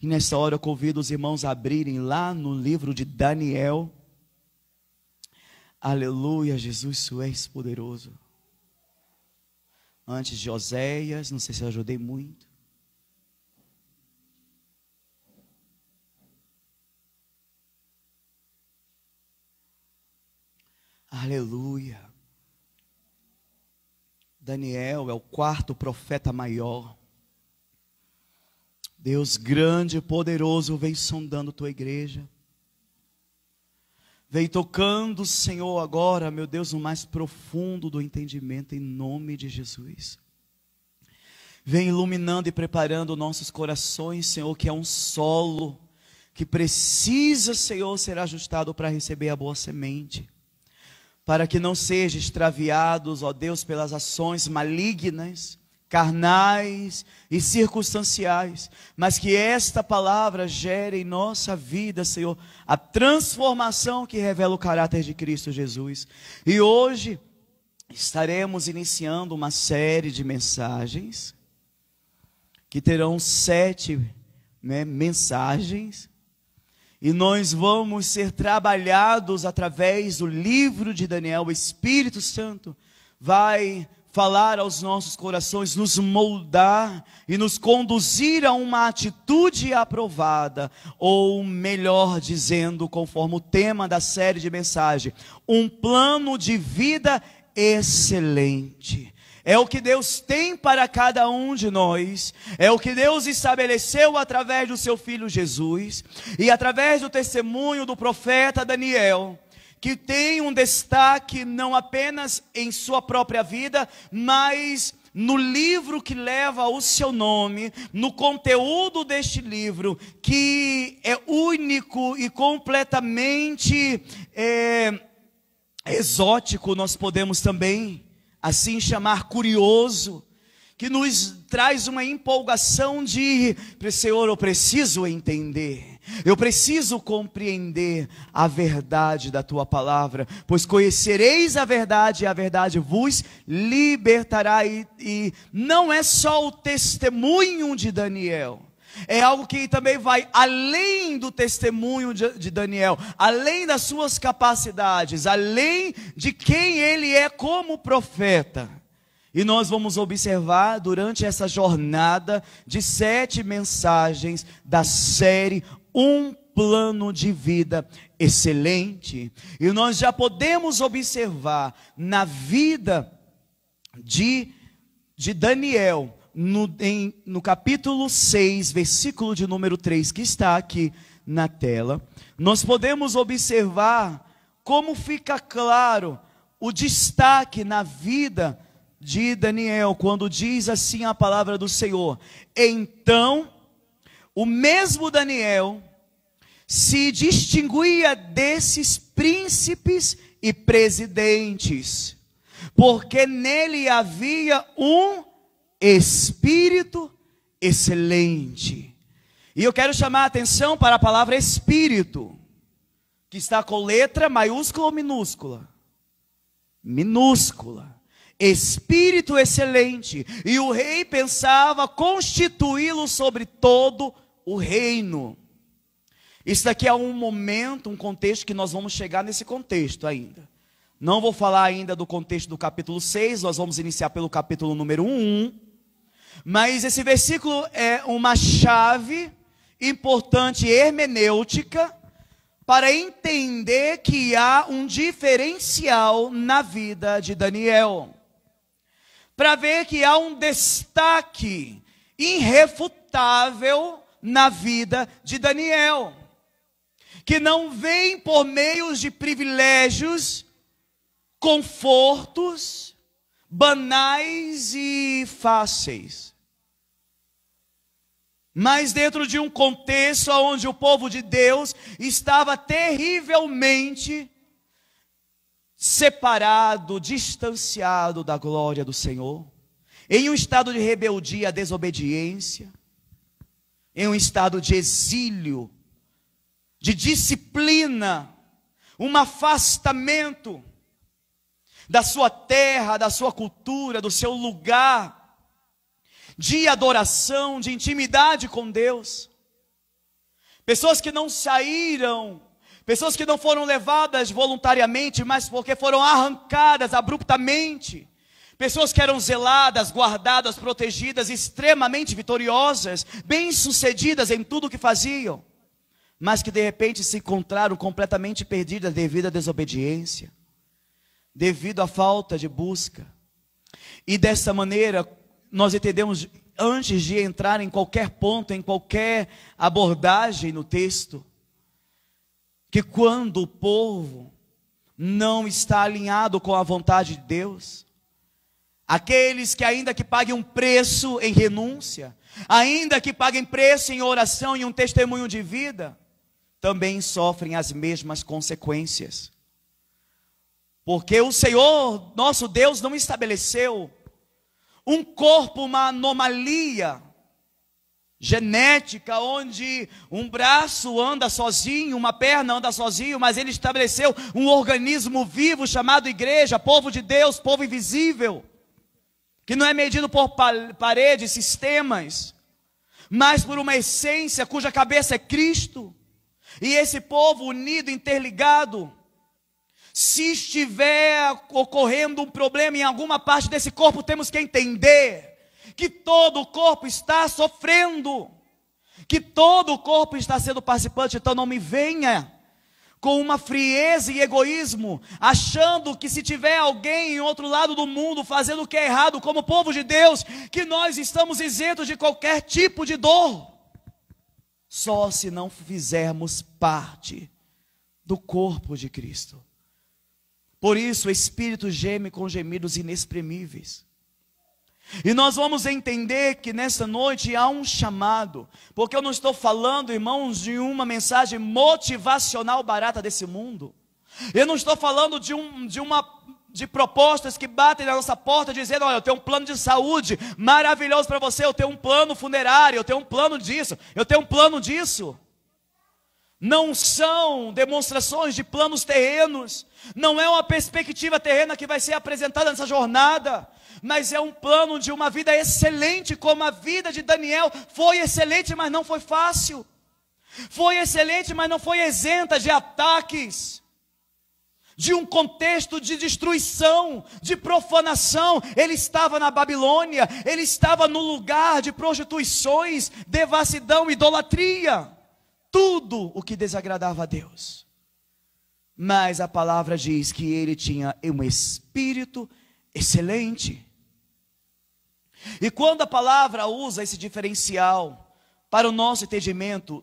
E nessa hora eu convido os irmãos a abrirem lá no livro de Daniel. Aleluia, Jesus, tu és poderoso. Antes de Oséias, não sei se eu ajudei muito. Aleluia. Daniel é o quarto profeta maior. Deus grande e poderoso vem sondando tua igreja. Vem tocando, Senhor, agora, meu Deus, no mais profundo do entendimento, em nome de Jesus. Vem iluminando e preparando nossos corações, Senhor, que é um solo que precisa, Senhor, ser ajustado para receber a boa semente. Para que não sejam extraviados, ó Deus, pelas ações malignas, carnais e circunstanciais, mas que esta palavra gere em nossa vida, Senhor, a transformação que revela o caráter de Cristo Jesus. E hoje estaremos iniciando uma série de mensagens, que terão 7 mensagens, e nós vamos ser trabalhados através do livro de Daniel. O Espírito Santo vai falar aos nossos corações, nos moldar e nos conduzir a uma atitude aprovada, ou melhor dizendo, conforme o tema da série de mensagem, um plano de vida excelente. É o que Deus tem para cada um de nós, é o que Deus estabeleceu através do seu Filho Jesus, e através do testemunho do profeta Daniel, que tem um destaque não apenas em sua própria vida, mas no livro que leva o seu nome, no conteúdo deste livro, que é único e completamente exótico, nós podemos também assim chamar, curioso, que nos traz uma empolgação de, Senhor, eu preciso entender, eu preciso compreender a verdade da tua palavra, pois conhecereis a verdade e a verdade vos libertará. E não é só o testemunho de Daniel, é algo que também vai além do testemunho de Daniel, além das suas capacidades, além de quem ele é como profeta. E nós vamos observar durante essa jornada de 7 mensagens da série Um Plano de Vida Excelente. E nós já podemos observar na vida de Daniel, no capítulo 6, versículo de número 3, que está aqui na tela, nós podemos observar como fica claro o destaque na vida de Daniel, quando diz assim a palavra do Senhor: então, o mesmo Daniel se distinguia desses príncipes e presidentes, porque nele havia um espírito excelente. E eu quero chamar a atenção para a palavra espírito, que está com letra maiúscula ou minúscula? Minúscula. Espírito excelente. E o rei pensava constituí-lo sobre todo o reino. Isso daqui é um momento, um contexto que nós vamos chegar nesse contexto ainda. Não vou falar ainda do contexto do capítulo 6, nós vamos iniciar pelo capítulo número 1. Mas esse versículo é uma chave importante hermenêutica para entender que há um diferencial na vida de Daniel. Para ver que há um destaque irrefutável na vida de Daniel, que não vem por meios de privilégios, confortos banais e fáceis, mas dentro de um contexto onde o povo de Deus estava terrivelmente separado, distanciado da glória do Senhor, em um estado de rebeldia, desobediência, em um estado de exílio, de disciplina, um afastamento da sua terra, da sua cultura, do seu lugar. de adoração, de intimidade com Deus. Pessoas que não saíram, pessoas que não foram levadas voluntariamente, mas porque foram arrancadas abruptamente. Pessoas que eram zeladas, guardadas, protegidas, extremamente vitoriosas, bem-sucedidas em tudo o que faziam, mas que de repente se encontraram completamente perdidas devido à desobediência, devido à falta de busca. E dessa maneira, nós entendemos, antes de entrar em qualquer ponto, em qualquer abordagem no texto, que quando o povo não está alinhado com a vontade de Deus, aqueles que ainda que paguem um preço em renúncia, ainda que paguem preço em oração e um testemunho de vida, também sofrem as mesmas consequências. Porque o Senhor, nosso Deus, não estabeleceu um corpo, uma anomalia genética, onde um braço anda sozinho, uma perna anda sozinho, mas Ele estabeleceu um organismo vivo chamado igreja, povo de Deus, povo invisível, que não é medido por paredes, sistemas, mas por uma essência cuja cabeça é Cristo. E esse povo unido, interligado, se estiver ocorrendo um problema em alguma parte desse corpo, temos que entender que todo o corpo está sofrendo, que todo o corpo está sendo participante. Então não me venha com uma frieza e egoísmo, achando que se tiver alguém em outro lado do mundo fazendo o que é errado, como povo de Deus, que nós estamos isentos de qualquer tipo de dor. Só se não fizermos parte do corpo de Cristo. Por isso o Espírito geme com gemidos inexprimíveis. E nós vamos entender que nessa noite há um chamado, porque eu não estou falando, irmãos, de uma mensagem motivacional barata desse mundo. Eu não estou falando de propostas que batem na nossa porta dizendo: olha, eu tenho um plano de saúde maravilhoso para você, eu tenho um plano funerário, eu tenho um plano disso, eu tenho um plano disso. Não são demonstrações de planos terrenos, não é uma perspectiva terrena que vai ser apresentada nessa jornada, mas é um plano de uma vida excelente, como a vida de Daniel foi excelente, mas não foi fácil. Foi excelente, mas não foi isenta de ataques, de um contexto de destruição, de profanação. Ele estava na Babilônia, ele estava no lugar de prostituições, devassidão, idolatria, tudo o que desagradava a Deus. Mas a palavra diz que ele tinha um espírito excelente. E quando a palavra usa esse diferencial para o nosso entendimento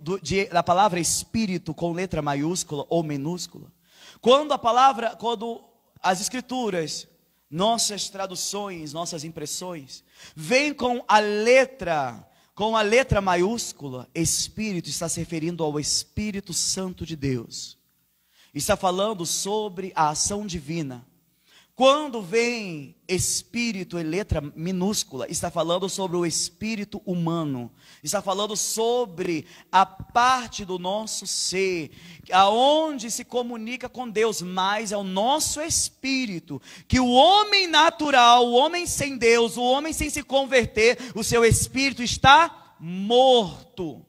da palavra espírito com letra maiúscula ou minúscula, quando as escrituras, nossas traduções, nossas impressões, vêm com a letra maiúscula, Espírito está se referindo ao Espírito Santo de Deus. Está falando sobre a ação divina. Quando vem Espírito em letra minúscula, está falando sobre o espírito humano. Está falando sobre a parte do nosso ser, aonde se comunica com Deus, mas é o nosso espírito, que o homem natural, o homem sem Deus, o homem sem se converter, o seu espírito está morto.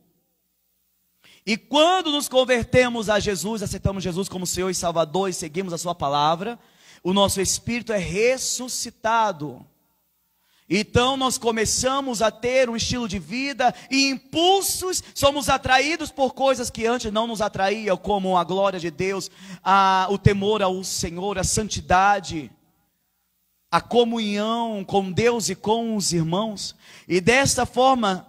E quando nos convertemos a Jesus, aceitamos Jesus como Senhor e Salvador e seguimos a sua palavra, o nosso espírito é ressuscitado. Então nós começamos a ter um estilo de vida e impulsos, somos atraídos por coisas que antes não nos atraíam, como a glória de Deus, o temor ao Senhor, a santidade, a comunhão com Deus e com os irmãos. E desta forma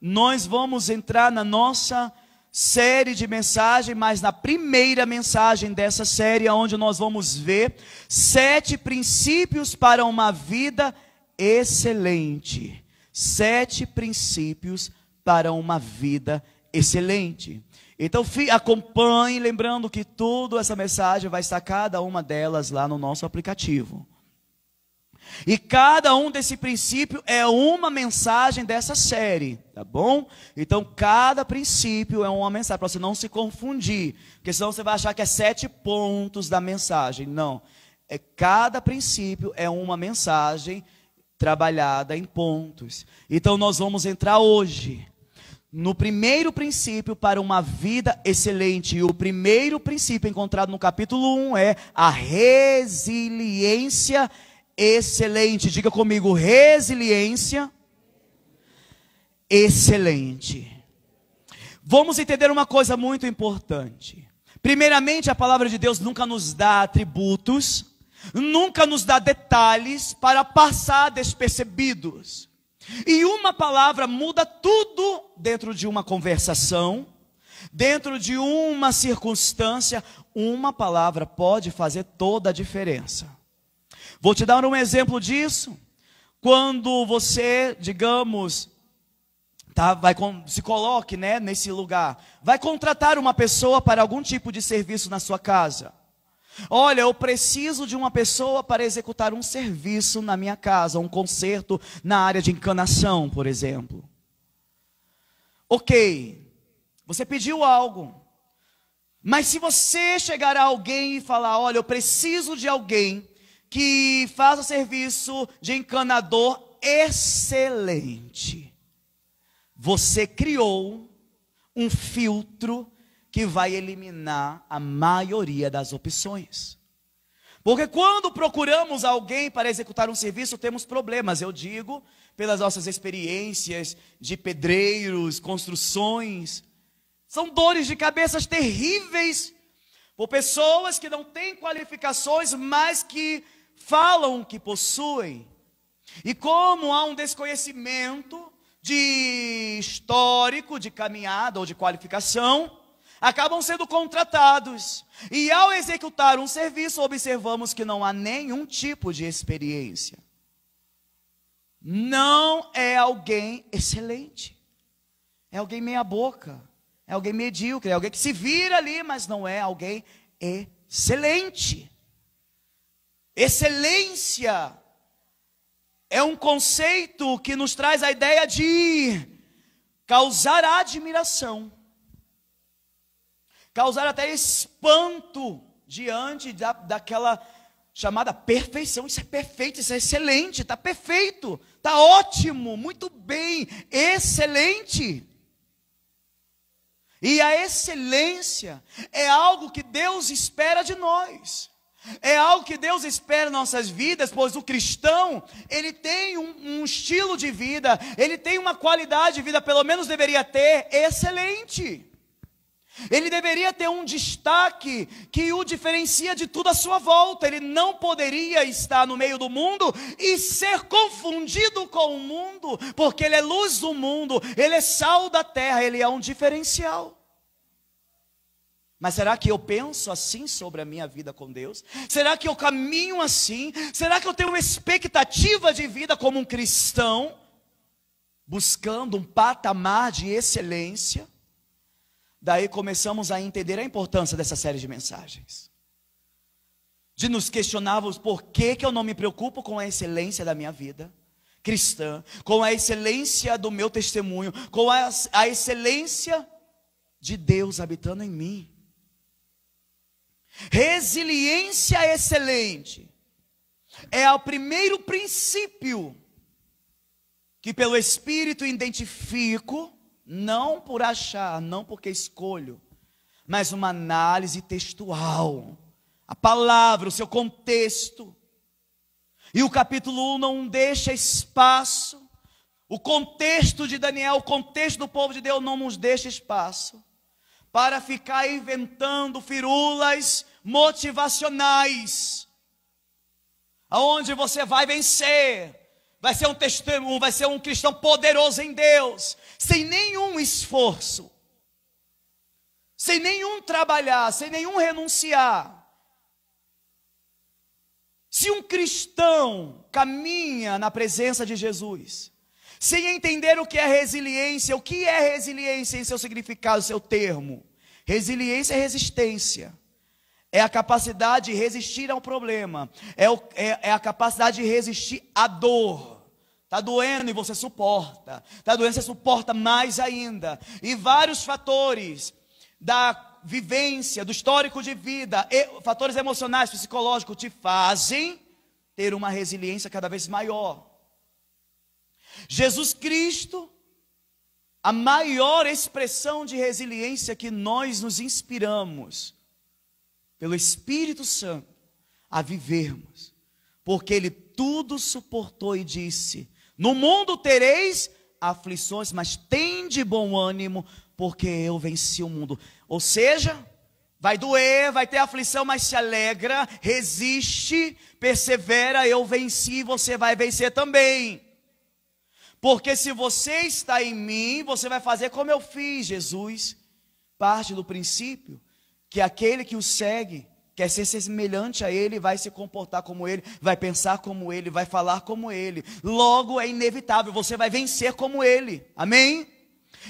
nós vamos entrar na nossa série de mensagem, mas na primeira mensagem dessa série, onde nós vamos ver 7 princípios para uma vida excelente. 7 princípios para uma vida excelente. Então acompanhe, lembrando que toda essa mensagem vai estar cada uma delas lá no nosso aplicativo. E cada um desse princípio é uma mensagem dessa série, tá bom? Então cada princípio é uma mensagem, para você não se confundir, porque senão você vai achar que é 7 pontos da mensagem. Não, cada princípio é uma mensagem trabalhada em pontos. Então nós vamos entrar hoje no primeiro princípio para uma vida excelente. E o primeiro princípio encontrado no capítulo 1 é a resiliência excelente. Diga comigo, resiliência excelente. Vamos entender uma coisa muito importante. Primeiramente, a palavra de Deus nunca nos dá atributos, nunca nos dá detalhes para passar despercebidos. E uma palavra muda tudo dentro de uma conversação, dentro de uma circunstância. Uma palavra pode fazer toda a diferença. Vou te dar um exemplo disso. Quando você, digamos, se coloque, nesse lugar, vai contratar uma pessoa para algum tipo de serviço na sua casa. Olha, eu preciso de uma pessoa para executar um serviço na minha casa, um conserto na área de encanação, por exemplo. Ok, você pediu algo, mas se você chegar a alguém e falar, olha, eu preciso de alguém que faça serviço de encanador excelente, você criou um filtro que vai eliminar a maioria das opções. Porque quando procuramos alguém para executar um serviço, temos problemas. Eu digo, pelas nossas experiências de pedreiros, construções, são dores de cabeças terríveis, por pessoas que não têm qualificações, mas que falam que possuem. E como há um desconhecimento de histórico, de caminhada ou de qualificação, acabam sendo contratados. E ao executar um serviço, observamos que não há nenhum tipo de experiência. Não é alguém excelente. É alguém meia boca. É alguém medíocre. É alguém que se vira ali, mas não é alguém excelente. Excelência é um conceito que nos traz a ideia de causar admiração, causar até espanto diante daquela chamada perfeição. Isso é perfeito, isso é excelente, está perfeito, está ótimo, muito bem, excelente. E a excelência é algo que Deus espera de nós. É algo que Deus espera em nossas vidas, pois o cristão, ele tem um estilo de vida, ele tem uma qualidade de vida, pelo menos deveria ter, excelente. Ele deveria ter um destaque que o diferencia de tudo à sua volta. Ele não poderia estar no meio do mundo e ser confundido com o mundo, porque ele é luz do mundo, ele é sal da terra, ele é um diferencial. Mas será que eu penso assim sobre a minha vida com Deus? Será que eu caminho assim? Será que eu tenho uma expectativa de vida como um cristão, buscando um patamar de excelência? Daí começamos a entender a importância dessa série de mensagens. De nos questionarmos por que eu não me preocupo com a excelência da minha vida cristã, com a excelência do meu testemunho, com a excelência de Deus habitando em mim. Resiliência excelente é o primeiro princípio que pelo Espírito identifico, não por achar, não porque escolho, mas uma análise textual, a palavra, o seu contexto. E o capítulo 1 não deixa espaço, o contexto de Daniel, o contexto do povo de Deus não nos deixa espaço para ficar inventando firulas motivacionais, aonde você vai vencer, vai ser um testemunho, vai ser um cristão poderoso em Deus, sem nenhum esforço, sem nenhum trabalhar, sem nenhum renunciar. Se um cristão caminha na presença de Jesus, sem entender o que é resiliência em seu significado, seu termo? Resiliência é resistência. É a capacidade de resistir ao problema. É a capacidade de resistir à dor. Está doendo e você suporta. Está doendo e você suporta mais ainda. E vários fatores da vivência, do histórico de vida, fatores emocionais, psicológicos, te fazem ter uma resiliência cada vez maior. Jesus Cristo, a maior expressão de resiliência que nós nos inspiramos pelo Espírito Santo a vivermos, porque Ele tudo suportou e disse: no mundo tereis aflições, mas tende bom ânimo, porque eu venci o mundo. Ou seja, vai doer, vai ter aflição, mas se alegra, resiste, persevera, eu venci, você vai vencer também. Porque se você está em mim, você vai fazer como eu fiz. Jesus parte do princípio que aquele que o segue quer ser semelhante a ele, vai se comportar como ele, vai pensar como ele, vai falar como ele. Logo é inevitável, você vai vencer como ele. Amém?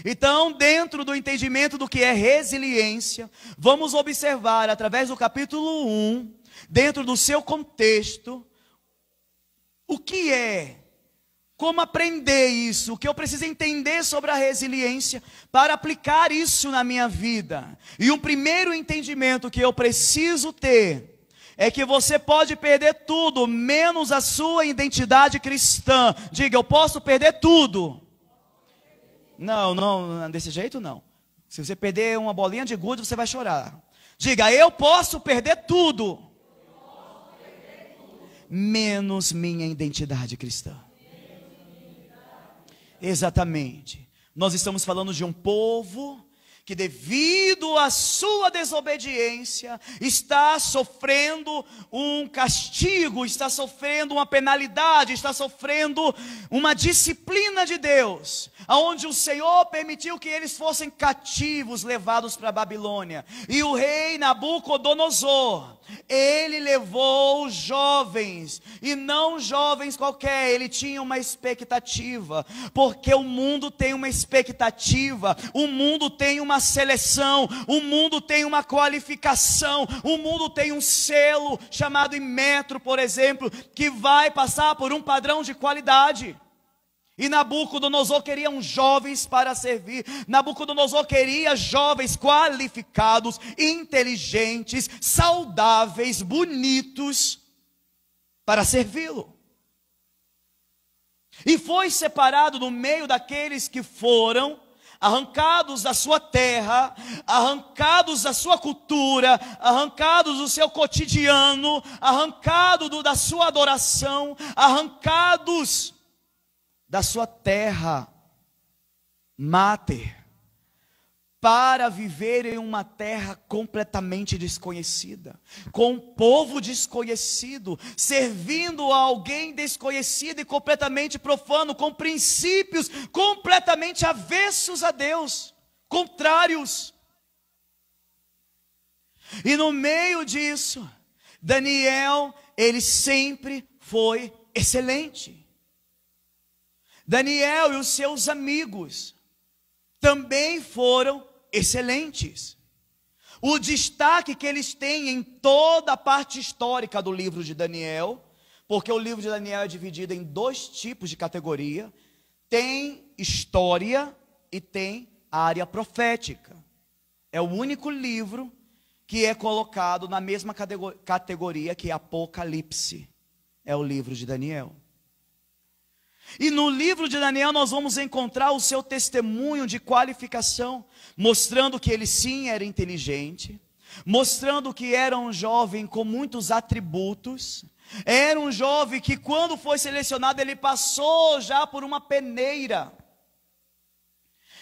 Então, dentro do entendimento do que é resiliência, vamos observar através do capítulo 1, dentro do seu contexto, o que é, como aprender isso, o que eu preciso entender sobre a resiliência para aplicar isso na minha vida. E o primeiro entendimento que eu preciso ter é que você pode perder tudo, menos a sua identidade cristã. Diga, eu posso perder tudo. Não, desse jeito não. Se você perder uma bolinha de gude, você vai chorar. Diga, eu posso perder tudo, menos minha identidade cristã. Exatamente. Nós estamos falando de um povo que, devido à sua desobediência, está sofrendo um castigo, está sofrendo uma penalidade, está sofrendo uma disciplina de Deus, aonde o Senhor permitiu que eles fossem cativos, levados para a Babilônia. E o rei Nabucodonosor, ele levou jovens, e não jovens qualquer, ele tinha uma expectativa, porque o mundo tem uma expectativa, o mundo tem uma seleção, o mundo tem uma qualificação, o mundo tem um selo chamado Inmetro, por exemplo, que vai passar por um padrão de qualidade. E Nabucodonosor queria uns jovens para servir. Nabucodonosor queria jovens qualificados, inteligentes, saudáveis, bonitos, para servi-lo. E foi separado no meio daqueles que foram arrancados da sua terra, arrancados da sua cultura, arrancados do seu cotidiano, arrancados da sua adoração, arrancados da sua terra máter, para viver em uma terra completamente desconhecida, com um povo desconhecido, servindo a alguém desconhecido e completamente profano, com princípios completamente avessos a Deus, contrários. E no meio disso, Daniel, ele sempre foi excelente. Daniel e os seus amigos também foram excelentes. O destaque que eles têm em toda a parte histórica do livro de Daniel, porque o livro de Daniel é dividido em dois tipos de categoria: tem história e tem área profética. É o único livro que é colocado na mesma categoria que Apocalipse, é o livro de Daniel. E no livro de Daniel nós vamos encontrar o seu testemunho de qualificação, mostrando que ele sim era inteligente, mostrando que era um jovem com muitos atributos, era um jovem que, quando foi selecionado, ele passou já por uma peneira,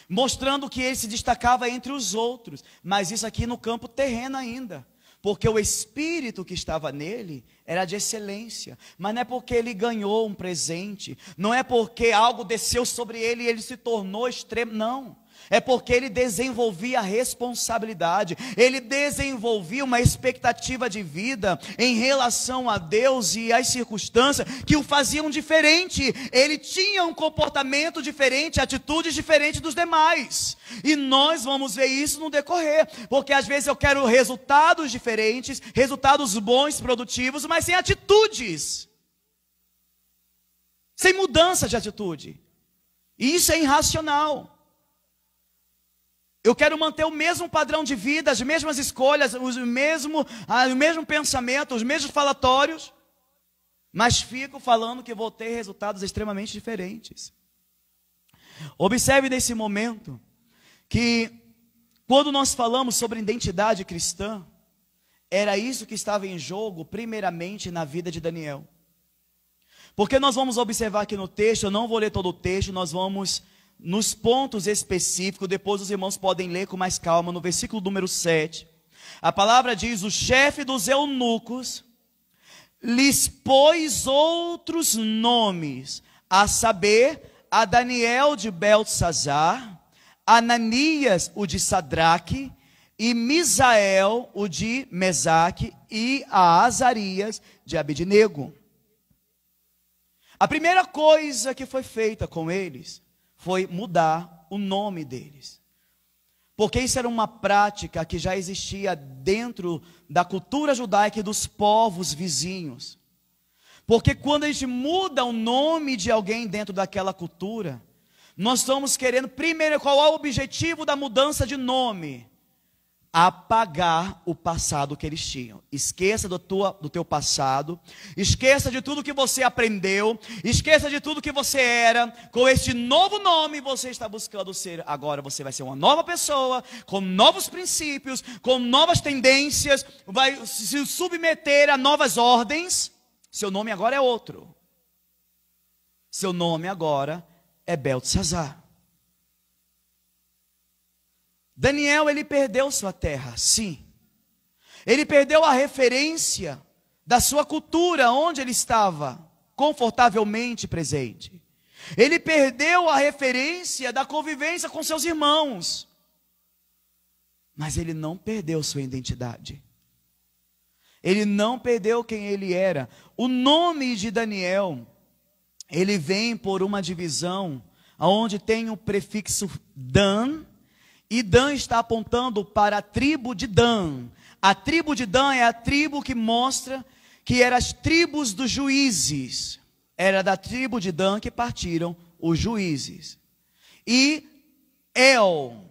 mostrando que ele se destacava entre os outros. Mas isso aqui no campo terreno ainda, porque o espírito que estava nele era de excelência. Mas não é porque ele ganhou um presente, não é porque algo desceu sobre ele e ele se tornou extremo, não. É porque ele desenvolvia responsabilidade, ele desenvolvia uma expectativa de vida em relação a Deus e às circunstâncias que o faziam diferente. Ele tinha um comportamento diferente, atitudes diferentes dos demais. E nós vamos ver isso no decorrer, porque às vezes eu quero resultados diferentes, resultados bons, produtivos, mas sem atitudes, sem mudança de atitude. E isso é irracional. Eu quero manter o mesmo padrão de vida, as mesmas escolhas, o mesmo pensamento, os mesmos falatórios, mas fico falando que vou ter resultados extremamente diferentes. Observe nesse momento que quando nós falamos sobre identidade cristã, era isso que estava em jogo primeiramente na vida de Daniel. Porque nós vamos observar aqui no texto, eu não vou ler todo o texto, nós vamos nos pontos específicos, depois os irmãos podem ler com mais calma, no versículo número 7. A palavra diz: o chefe dos eunucos lhes pôs outros nomes, a saber, a Daniel de Beltesazar, Ananias o de Sadraque, e Misael o de Mesaque, e a Azarias de Abednego. A primeira coisa que foi feita com eles foi mudar o nome deles. Porque isso era uma prática que já existia dentro da cultura judaica e dos povos vizinhos. Porque quando a gente muda o nome de alguém dentro daquela cultura, nós estamos querendo, primeiro, qual é o objetivo da mudança de nome? Apagar o passado que eles tinham. Esqueça do teu passado, esqueça de tudo que você aprendeu, esqueça de tudo que você era. Com este novo nome você está buscando ser. Agora você vai ser uma nova pessoa, com novos princípios, com novas tendências, vai se submeter a novas ordens. Seu nome agora é outro. Seu nome agora é Beltesazar. Daniel, ele perdeu sua terra, sim. Ele perdeu a referência da sua cultura, onde ele estava confortavelmente presente. Ele perdeu a referência da convivência com seus irmãos. Mas ele não perdeu sua identidade. Ele não perdeu quem ele era. O nome de Daniel, ele vem por uma divisão, onde tem o prefixo Dan, e Dan está apontando para a tribo de Dan. A tribo de Dan é a tribo que mostra que eram as tribos dos juízes. Era da tribo de Dan que partiram os juízes. E El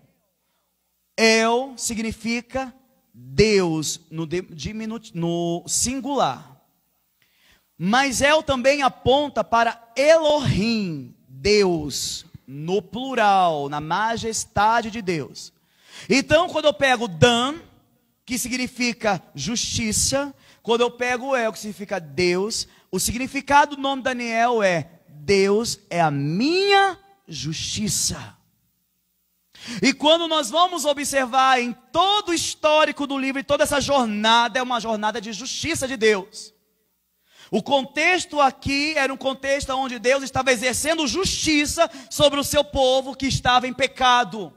significa Deus no singular. Mas El também aponta para Elohim, Deus, no plural, na majestade de Deus. Então, quando eu pego Dan, que significa justiça, quando eu pego El, que significa Deus, o significado do nome Daniel é: Deus é a minha justiça. E quando nós vamos observar em todo o histórico do livro, e toda essa jornada é uma jornada de justiça de Deus. O contexto aqui era um contexto onde Deus estava exercendo justiça sobre o seu povo que estava em pecado.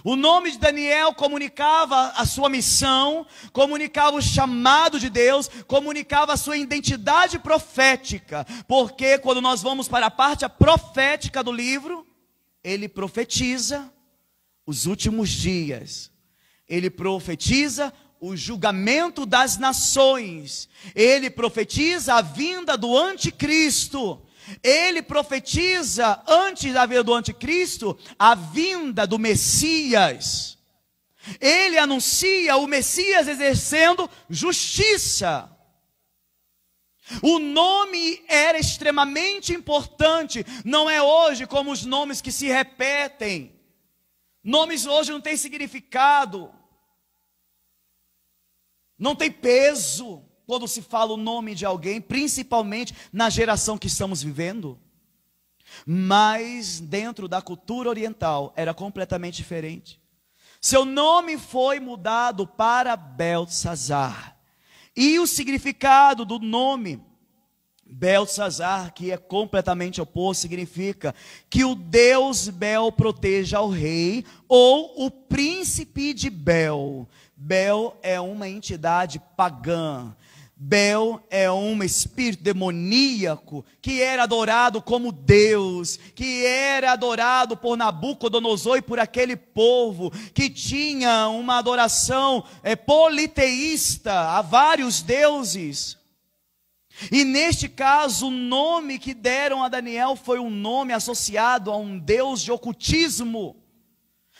O nome de Daniel comunicava a sua missão, comunicava o chamado de Deus, comunicava a sua identidade profética. Porque quando nós vamos para a parte profética do livro, ele profetiza os últimos dias. Ele profetiza o julgamento das nações. Ele profetiza a vinda do anticristo. Ele profetiza, antes da vinda do anticristo, a vinda do Messias. Ele anuncia o Messias exercendo justiça. O nome era extremamente importante. Não é hoje como os nomes que se repetem. Nomes hoje não têm significado. Não tem peso quando se fala o nome de alguém, principalmente na geração que estamos vivendo. Mas dentro da cultura oriental era completamente diferente. Seu nome foi mudado para Beltesazar. E o significado do nome Beltesazar, que é completamente oposto, significa que o Deus Bel proteja o rei, ou o príncipe de Bel. Bel é uma entidade pagã. Bel é um espírito demoníaco que era adorado como Deus, que era adorado por Nabucodonosor e por aquele povo que tinha uma adoração politeísta a vários deuses. E neste caso, o nome que deram a Daniel foi um nome associado a um deus de ocultismo.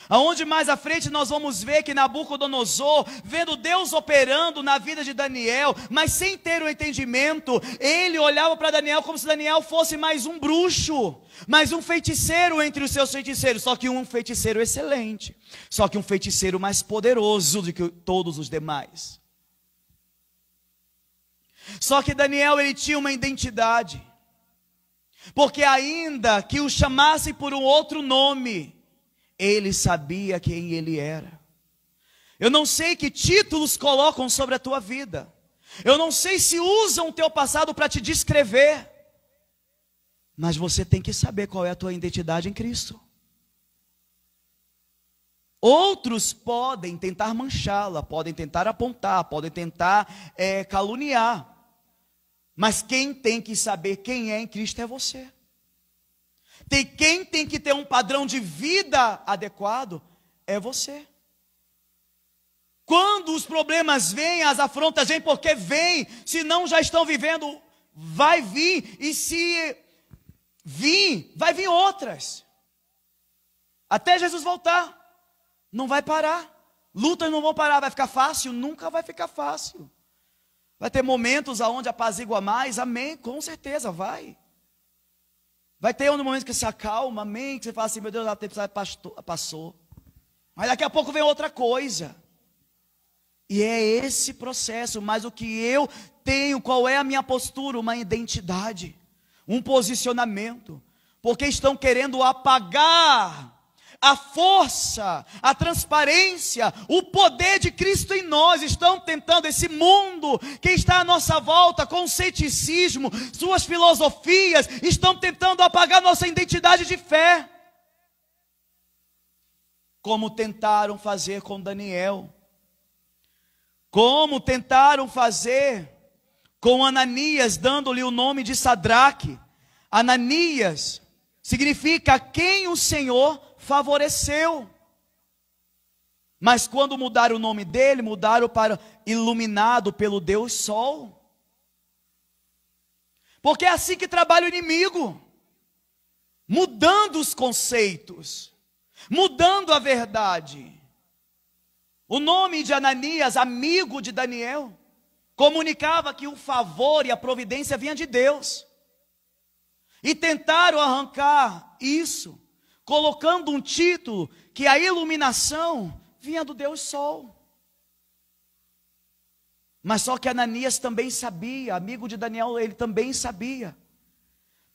Aonde mais à frente nós vamos ver que Nabucodonosor, vendo Deus operando na vida de Daniel, mas sem ter o entendimento, ele olhava para Daniel como se Daniel fosse mais um bruxo, mais um feiticeiro entre os seus feiticeiros, só que um feiticeiro excelente, só que um feiticeiro mais poderoso do que todos os demais. Só que Daniel, ele tinha uma identidade, porque ainda que o chamassem por um outro nome, ele sabia quem ele era. Eu não sei que títulos colocam sobre a tua vida. Eu não sei se usam o teu passado para te descrever. Mas você tem que saber qual é a tua identidade em Cristo. Outros podem tentar manchá-la, podem tentar apontar, podem tentar caluniar. Mas quem tem que saber quem é em Cristo é você. Quem tem que ter um padrão de vida adequado é você. Quando os problemas vêm, as afrontas vêm, porque vêm, se não já estão vivendo, vai vir, e se vir, vai vir outras. Até Jesus voltar, não vai parar. Lutas não vão parar, vai ficar fácil? Nunca vai ficar fácil. Vai ter momentos onde apazigua mais, amém, com certeza vai. Vai ter um momento que se acalma, amém, que você fala assim, meu Deus, a tempestade passou. Mas daqui a pouco vem outra coisa. E é esse processo, mas o que eu tenho, qual é a minha postura? Uma identidade, um posicionamento. Porque estão querendo apagar a força, a transparência, o poder de Cristo em nós. Estão tentando, esse mundo que está à nossa volta, com o ceticismo, suas filosofias, estão tentando apagar nossa identidade de fé, como tentaram fazer com Daniel, como tentaram fazer com Ananias, dando-lhe o nome de Sadraque. Ananias significa quem o Senhor favoreceu. Mas quando mudaram o nome dele, mudaram para iluminado pelo Deus Sol. Porque é assim que trabalha o inimigo, mudando os conceitos, mudando a verdade. O nome de Ananias, amigo de Daniel, comunicava que o favor e a providência vinha de Deus. E tentaram arrancar isso, colocando um título que a iluminação vinha do Deus Sol. Mas só que Ananias também sabia, amigo de Daniel, ele também sabia.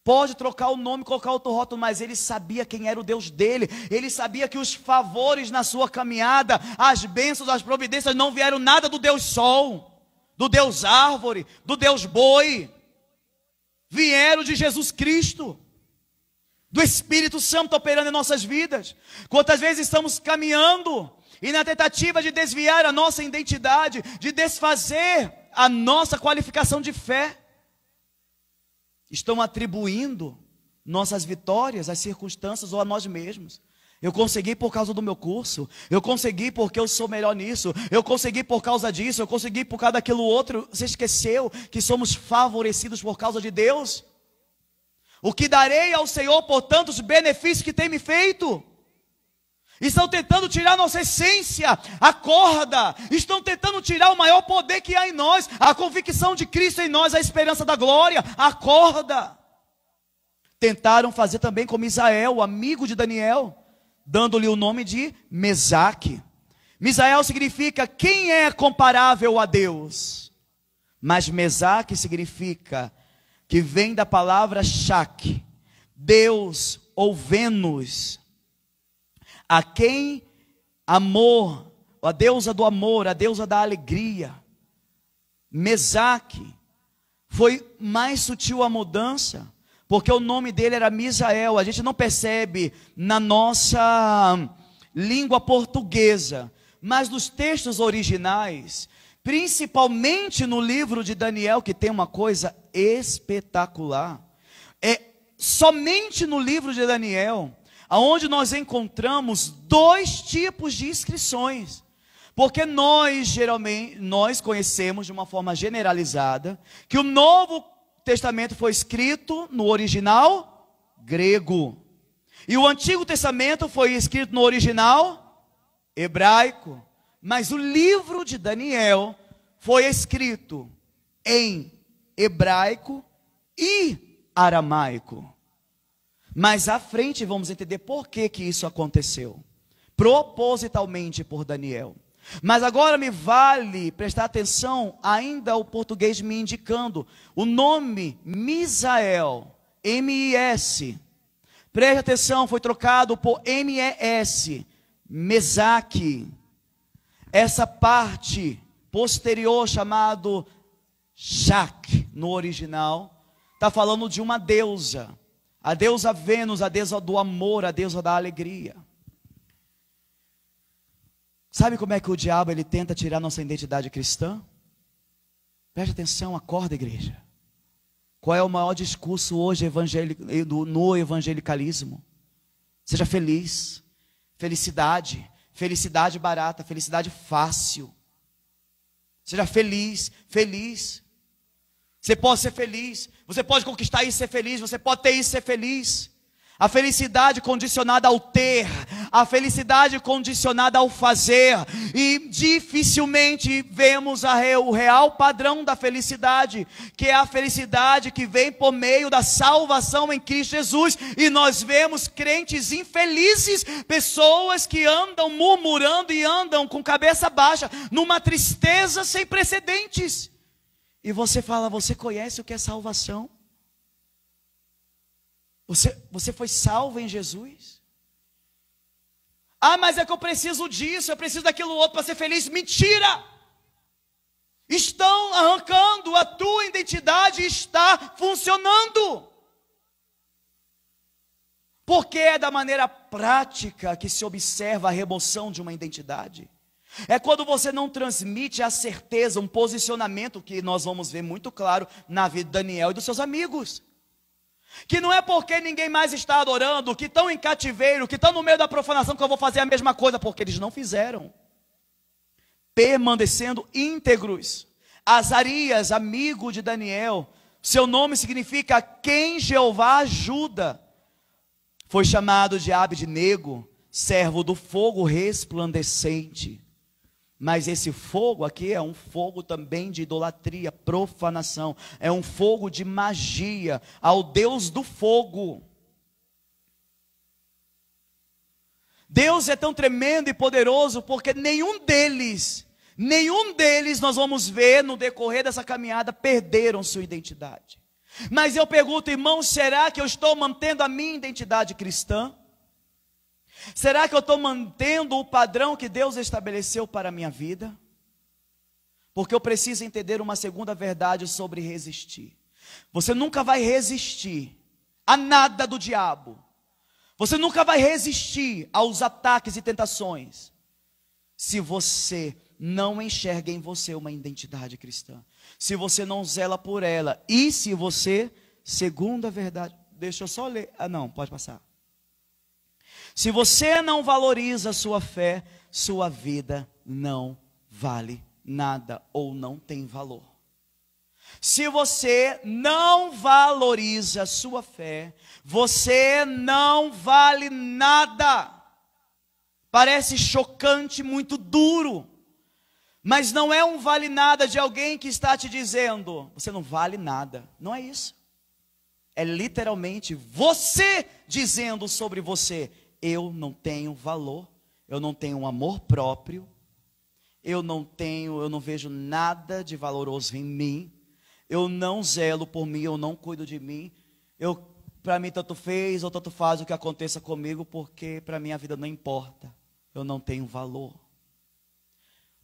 Pode trocar o nome, colocar outro rótulo, mas ele sabia quem era o Deus dele. Ele sabia que os favores na sua caminhada, as bênçãos, as providências não vieram nada do Deus Sol, do Deus Árvore, do Deus Boi. Vieram de Jesus Cristo, do Espírito Santo operando em nossas vidas. Quantas vezes estamos caminhando e na tentativa de desviar a nossa identidade, de desfazer a nossa qualificação de fé, estão atribuindo nossas vitórias às circunstâncias ou a nós mesmos. Eu consegui por causa do meu curso, eu consegui porque eu sou melhor nisso, eu consegui por causa disso, eu consegui por causa daquilo outro. Você esqueceu que somos favorecidos por causa de Deus? O que darei ao Senhor por tantos benefícios que tem me feito? Estão tentando tirar nossa essência, acorda. Estão tentando tirar o maior poder que há em nós, a convicção de Cristo em nós, a esperança da glória. Acorda. Tentaram fazer também com Misael, amigo de Daniel, dando-lhe o nome de Mesaque. Misael significa quem é comparável a Deus. Mas Mesaque significa, que vem da palavra Shak, Deus ou Vênus, a quem amor, a deusa do amor, a deusa da alegria. Mesaque, foi mais sutil a mudança, porque o nome dele era Misael. A gente não percebe na nossa língua portuguesa, mas nos textos originais, principalmente no livro de Daniel, que tem uma coisa espetacular, é somente no livro de Daniel aonde nós encontramos dois tipos de inscrições. Porque nós geralmente conhecemos de uma forma generalizada que o Novo Testamento foi escrito no original grego. E o Antigo Testamento foi escrito no original hebraico, mas o livro de Daniel foi escrito em hebraico e aramaico. Mais à frente vamos entender por que isso aconteceu, propositalmente por Daniel. Mas agora me vale prestar atenção ainda ao português me indicando o nome Misael, M-I-S. Preste atenção, foi trocado por M-E-S, Mesaque. Essa parte posterior, chamado Shak, no original, está falando de uma deusa. A deusa Vênus, a deusa do amor, a deusa da alegria. Sabe como é que o diabo ele tenta tirar nossa identidade cristã? Preste atenção, acorda, igreja. Qual é o maior discurso hoje no evangelicalismo? Seja feliz, felicidade, felicidade barata, felicidade fácil. Seja feliz, feliz. Você pode ser feliz, você pode conquistar isso e ser feliz, você pode ter isso e ser feliz. A felicidade condicionada ao ter, a felicidade condicionada ao fazer, e dificilmente vemos o real padrão da felicidade, que é a felicidade que vem por meio da salvação em Cristo Jesus, e nós vemos crentes infelizes, pessoas que andam murmurando e andam com cabeça baixa, numa tristeza sem precedentes, e você fala, você conhece o que é salvação? Você foi salvo em Jesus? Ah, mas é que eu preciso disso, eu preciso daquilo outro para ser feliz. Mentira! Estão arrancando, a tua identidade está funcionando. Porque é da maneira prática que se observa a remoção de uma identidade. É quando você não transmite a certeza, um posicionamento que nós vamos ver muito claro na vida de Daniel e dos seus amigos. Que não é porque ninguém mais está adorando, que estão em cativeiro, que estão no meio da profanação, que eu vou fazer a mesma coisa, porque eles não fizeram. Permanecendo íntegros. Azarias, amigo de Daniel, seu nome significa quem Jeová ajuda. Foi chamado de Abednego, servo do fogo resplandecente. Mas esse fogo aqui é um fogo também de idolatria, profanação. É um fogo de magia ao Deus do fogo. Deus é tão tremendo e poderoso porque nenhum deles nós vamos ver no decorrer dessa caminhada perderam sua identidade. Mas eu pergunto, irmãos, será que eu estou mantendo a minha identidade cristã? Será que eu estou mantendo o padrão que Deus estabeleceu para a minha vida? Porque eu preciso entender uma segunda verdade sobre resistir. Você nunca vai resistir a nada do diabo. Você nunca vai resistir aos ataques e tentações, se você não enxerga em você uma identidade cristã. Se você não zela por ela. E se você, segunda verdade, deixa eu só ler. Ah não, pode passar. Se você não valoriza a sua fé, sua vida não vale nada ou não tem valor. Se você não valoriza a sua fé, você não vale nada. Parece chocante, muito duro, mas não é um vale nada de alguém que está te dizendo, você não vale nada. Não é isso. É literalmente você dizendo sobre você, eu não tenho valor, eu não tenho um amor próprio, eu não vejo nada de valoroso em mim, eu não zelo por mim, eu não cuido de mim, para mim tanto fez ou tanto faz o que aconteça comigo, porque para mim a vida não importa, eu não tenho valor.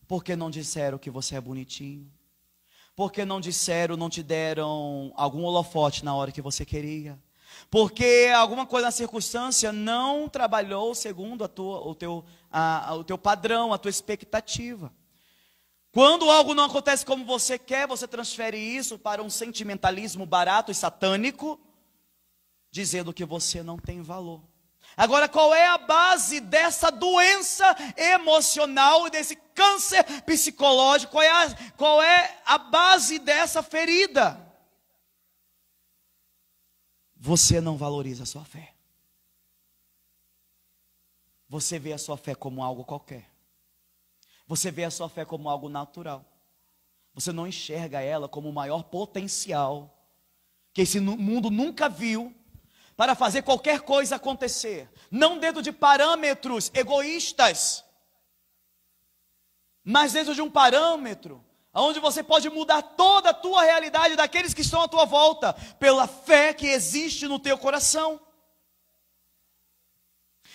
Porque não disseram que você é bonitinho? Porque não disseram, não te deram algum holofote na hora que você queria? Porque alguma coisa na circunstância não trabalhou segundo o teu padrão, a tua expectativa. Quando algo não acontece como você quer, você transfere isso para um sentimentalismo barato e satânico, dizendo que você não tem valor. Agora, qual é a base dessa doença emocional e desse câncer psicológico? Qual é a base dessa ferida? Você não valoriza a sua fé. você vê a sua fé como algo qualquer. Você vê a sua fé como algo natural. Você não enxerga ela como o maior potencial que esse mundo nunca viu para fazer qualquer coisa acontecer. Não dentro de parâmetros egoístas, mas dentro de um parâmetro onde você pode mudar toda a tua realidade daqueles que estão à tua volta, pela fé que existe no teu coração.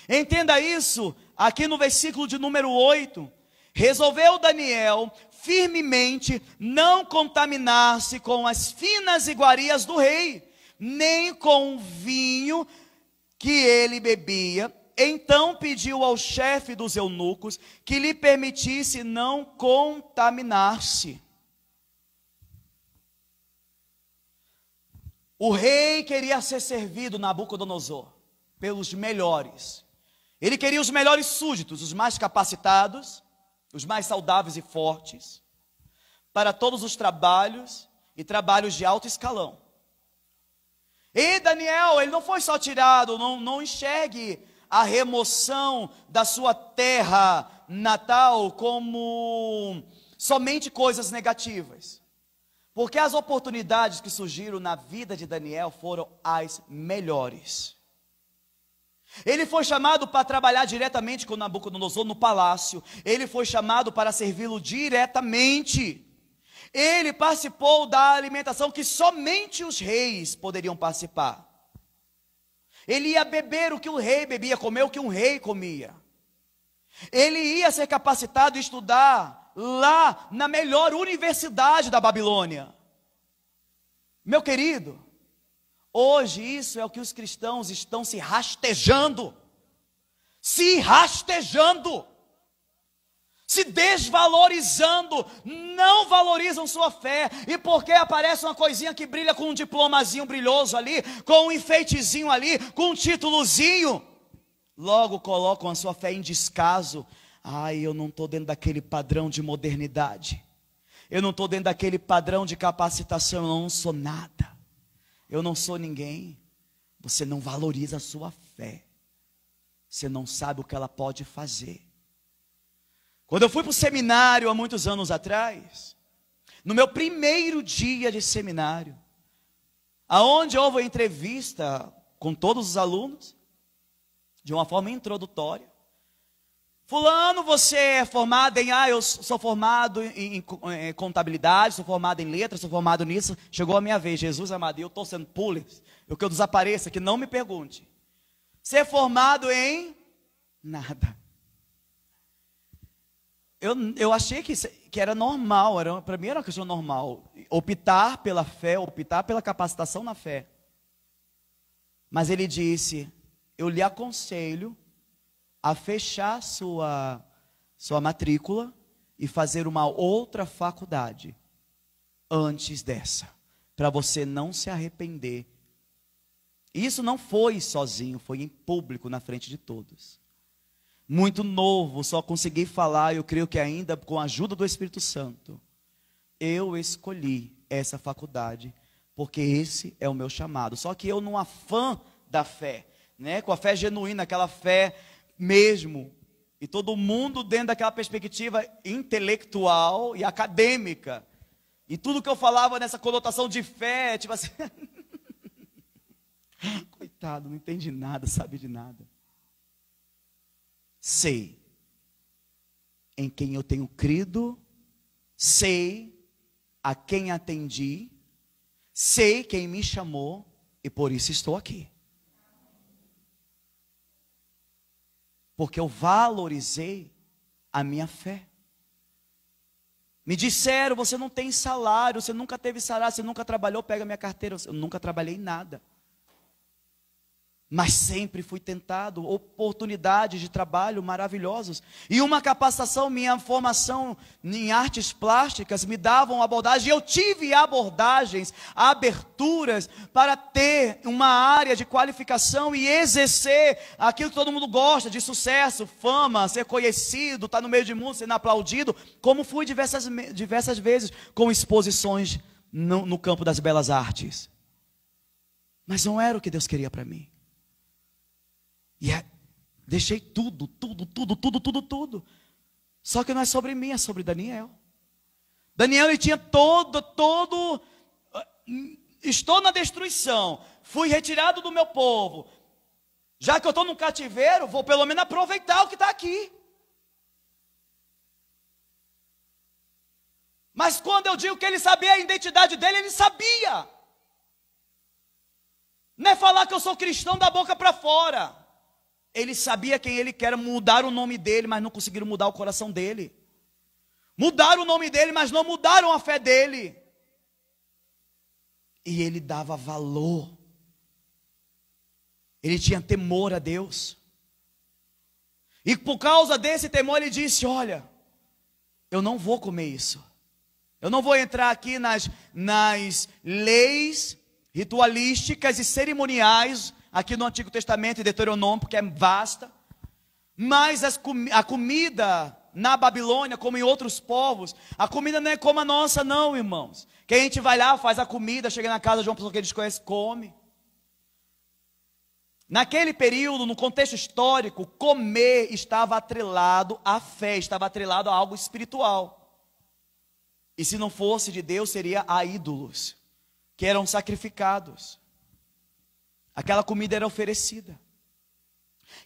Entenda isso, aqui no versículo de número 8, resolveu Daniel firmemente não contaminar-se com as finas iguarias do rei, nem com o vinho que ele bebia. Então pediu ao chefe dos eunucos que lhe permitisse não contaminar-se. O rei queria ser servido, Nabucodonosor, pelos melhores. Ele queria os melhores súditos, os mais capacitados, os mais saudáveis e fortes, para todos os trabalhos e trabalhos de alto escalão. E Daniel, ele não foi só tirado, não enxergue a remoção da sua terra natal como somente coisas negativas. Porque as oportunidades que surgiram na vida de Daniel foram as melhores. Ele foi chamado para trabalhar diretamente com Nabucodonosor no palácio. Ele foi chamado para servi-lo diretamente. Ele participou da alimentação que somente os reis poderiam participar. Ele ia beber o que o rei bebia, comer o que um rei comia. Ele ia ser capacitado a estudar lá na melhor universidade da Babilônia. Meu querido, hoje isso é o que os cristãos estão se rastejando, se desvalorizando, não valorizam sua fé, e porque aparece uma coisinha que brilha com um diplomazinho brilhoso ali, com um enfeitezinho ali, com um títulozinho, logo colocam a sua fé em descaso. Ai, eu não estou dentro daquele padrão de modernidade, eu não estou dentro daquele padrão de capacitação, eu não sou nada, eu não sou ninguém. Você não valoriza a sua fé, você não sabe o que ela pode fazer. Quando eu fui para o seminário há muitos anos atrás, no meu primeiro dia de seminário, aonde houve a entrevista com todos os alunos, de uma forma introdutória, fulano, você é formado em, eu sou formado em contabilidade, sou formado em letras, sou formado nisso. Chegou a minha vez, Jesus amado, eu estou sendo puller, eu que eu desapareça, que não me pergunte. Você é formado em nada. Eu achei que era normal, para mim era uma questão normal, optar pela fé, optar pela capacitação na fé. Mas ele disse, eu lhe aconselho a fechar sua matrícula e fazer uma outra faculdade antes dessa, para você não se arrepender. E isso não foi sozinho, foi em público, na frente de todos. Muito novo, só consegui falar, eu creio que ainda com a ajuda do Espírito Santo, eu escolhi essa faculdade, porque esse é o meu chamado. Só que eu num afã da fé, né, com a fé genuína, aquela fé mesmo, e todo mundo dentro daquela perspectiva intelectual e acadêmica, e tudo que eu falava nessa conotação de fé, tipo assim, coitado, não entende nada, sabe de nada. Sei em quem eu tenho crido, sei a quem atendi, sei quem me chamou e por isso estou aqui. Porque eu valorizei a minha fé. Me disseram, você não tem salário, você nunca teve salário, você nunca trabalhou, pega minha carteira. Eu nunca trabalhei em nada. Mas sempre fui tentado, oportunidades de trabalho maravilhosos. E uma capacitação, minha formação em artes plásticas me davam abordagem. Eu tive abordagens, aberturas para ter uma área de qualificação e exercer aquilo que todo mundo gosta, de sucesso, fama, ser conhecido, estar no meio do mundo, sendo aplaudido. Como fui diversas vezes com exposições no campo das belas artes. Mas não era o que Deus queria para mim. Deixei tudo. Só que não é sobre mim, é sobre Daniel. Daniel, ele tinha estou na destruição, fui retirado do meu povo. Já que eu estou no cativeiro, vou pelo menos aproveitar o que está aqui. Mas quando eu digo que ele sabia a identidade dele, ele sabia. Não é falar que eu sou cristão da boca para fora. Ele sabia quem ele quer, mudar o nome dele, mas não conseguiram mudar o coração dele. Mudaram o nome dele, mas não mudaram a fé dele. E ele dava valor. Ele tinha temor a Deus. E por causa desse temor ele disse, olha, eu não vou comer isso. Eu não vou entrar aqui nas leis ritualísticas e cerimoniais, aqui no Antigo Testamento e Deuteronômio, porque é vasta. Mas a comida na Babilônia, como em outros povos, a comida não é como a nossa não, irmãos. Que a gente vai lá, faz a comida, chega na casa de uma pessoa que eles conhecem, come. Naquele período, no contexto histórico, comer estava atrelado à fé, estava atrelado a algo espiritual. E se não fosse de Deus, seria a ídolos, que eram sacrificados. Aquela comida era oferecida.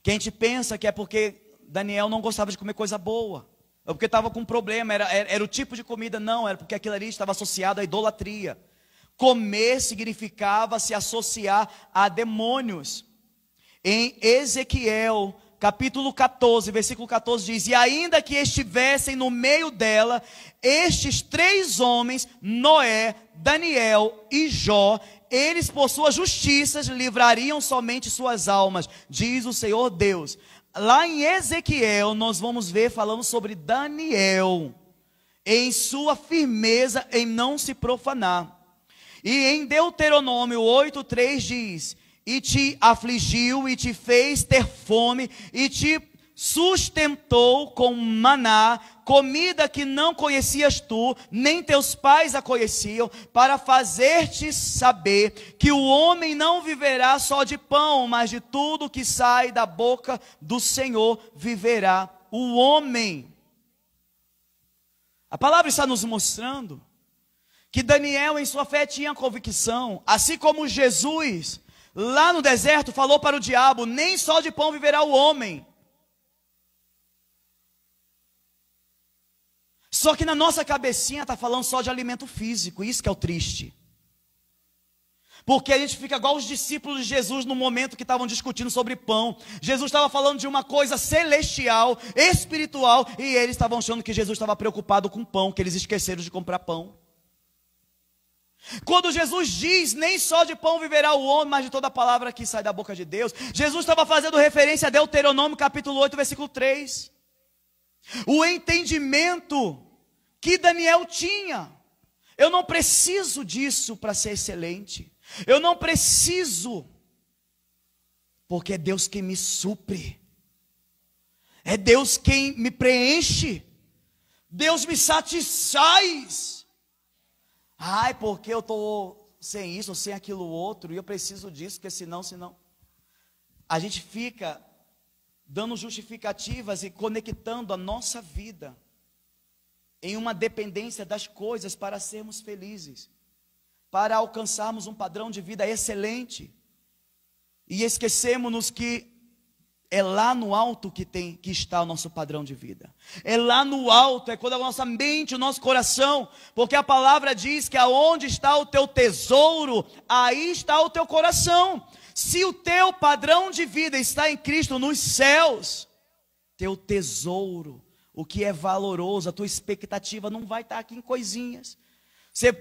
Que a gente pensa que é porque Daniel não gostava de comer coisa boa, ou porque estava com um problema, era o tipo de comida, não, era porque aquilo ali estava associado à idolatria. Comer significava se associar a demônios. Em Ezequiel, capítulo 14, versículo 14 diz, e ainda que estivessem no meio dela, estes 3 homens, Noé, Daniel e Jó, eles por suas justiças livrariam somente suas almas, diz o Senhor Deus. Lá em Ezequiel, nós vamos ver falando sobre Daniel, em sua firmeza em não se profanar. E em Deuteronômio 8:3 diz, e te afligiu, e te fez ter fome, e te sustentou com maná, comida que não conhecias tu, nem teus pais a conheciam, para fazer-te saber que o homem não viverá só de pão, mas de tudo que sai da boca do Senhor viverá o homem. A palavra está nos mostrando que Daniel em sua fé tinha convicção, assim como Jesus lá no deserto falou para o diabo, nem só de pão viverá o homem. Só que na nossa cabecinha está falando só de alimento físico, isso que é o triste. Porque a gente fica igual os discípulos de Jesus no momento que estavam discutindo sobre pão. Jesus estava falando de uma coisa celestial, espiritual, e eles estavam achando que Jesus estava preocupado com pão, que eles esqueceram de comprar pão. Quando Jesus diz, nem só de pão viverá o homem, mas de toda a palavra que sai da boca de Deus, Jesus estava fazendo referência a Deuteronômio capítulo 8, versículo 3. O entendimento que Daniel tinha. Eu não preciso disso para ser excelente. Eu não preciso, porque é Deus quem me supre. É Deus quem me preenche. Deus me satisfaz. Ai, porque eu estou sem isso, ou sem aquilo outro, e eu preciso disso, porque senão... A gente fica dando justificativas e conectando a nossa vida em uma dependência das coisas para sermos felizes, para alcançarmos um padrão de vida excelente, e esquecemos-nos que é lá no alto que está o nosso padrão de vida. É lá no alto, é quando a nossa mente, o nosso coração, porque a palavra diz que aonde está o teu tesouro, aí está o teu coração. Se o teu padrão de vida está em Cristo nos céus, teu tesouro, o que é valoroso, a tua expectativa não vai estar aqui em coisinhas. Você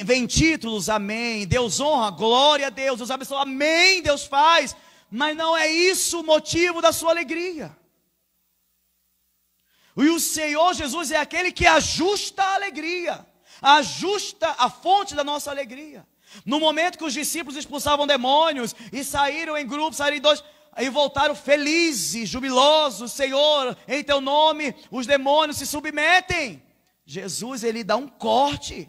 vem títulos, amém, Deus honra, glória a Deus, Deus abençoa, amém, Deus faz. Mas não é isso o motivo da sua alegria. E o Senhor Jesus é aquele que ajusta a alegria, ajusta a fonte da nossa alegria. No momento que os discípulos expulsavam demônios e saíram em grupos, saíram em 2, e voltaram felizes, jubilosos, Senhor, em teu nome os demônios se submetem. Jesus, ele dá um corte.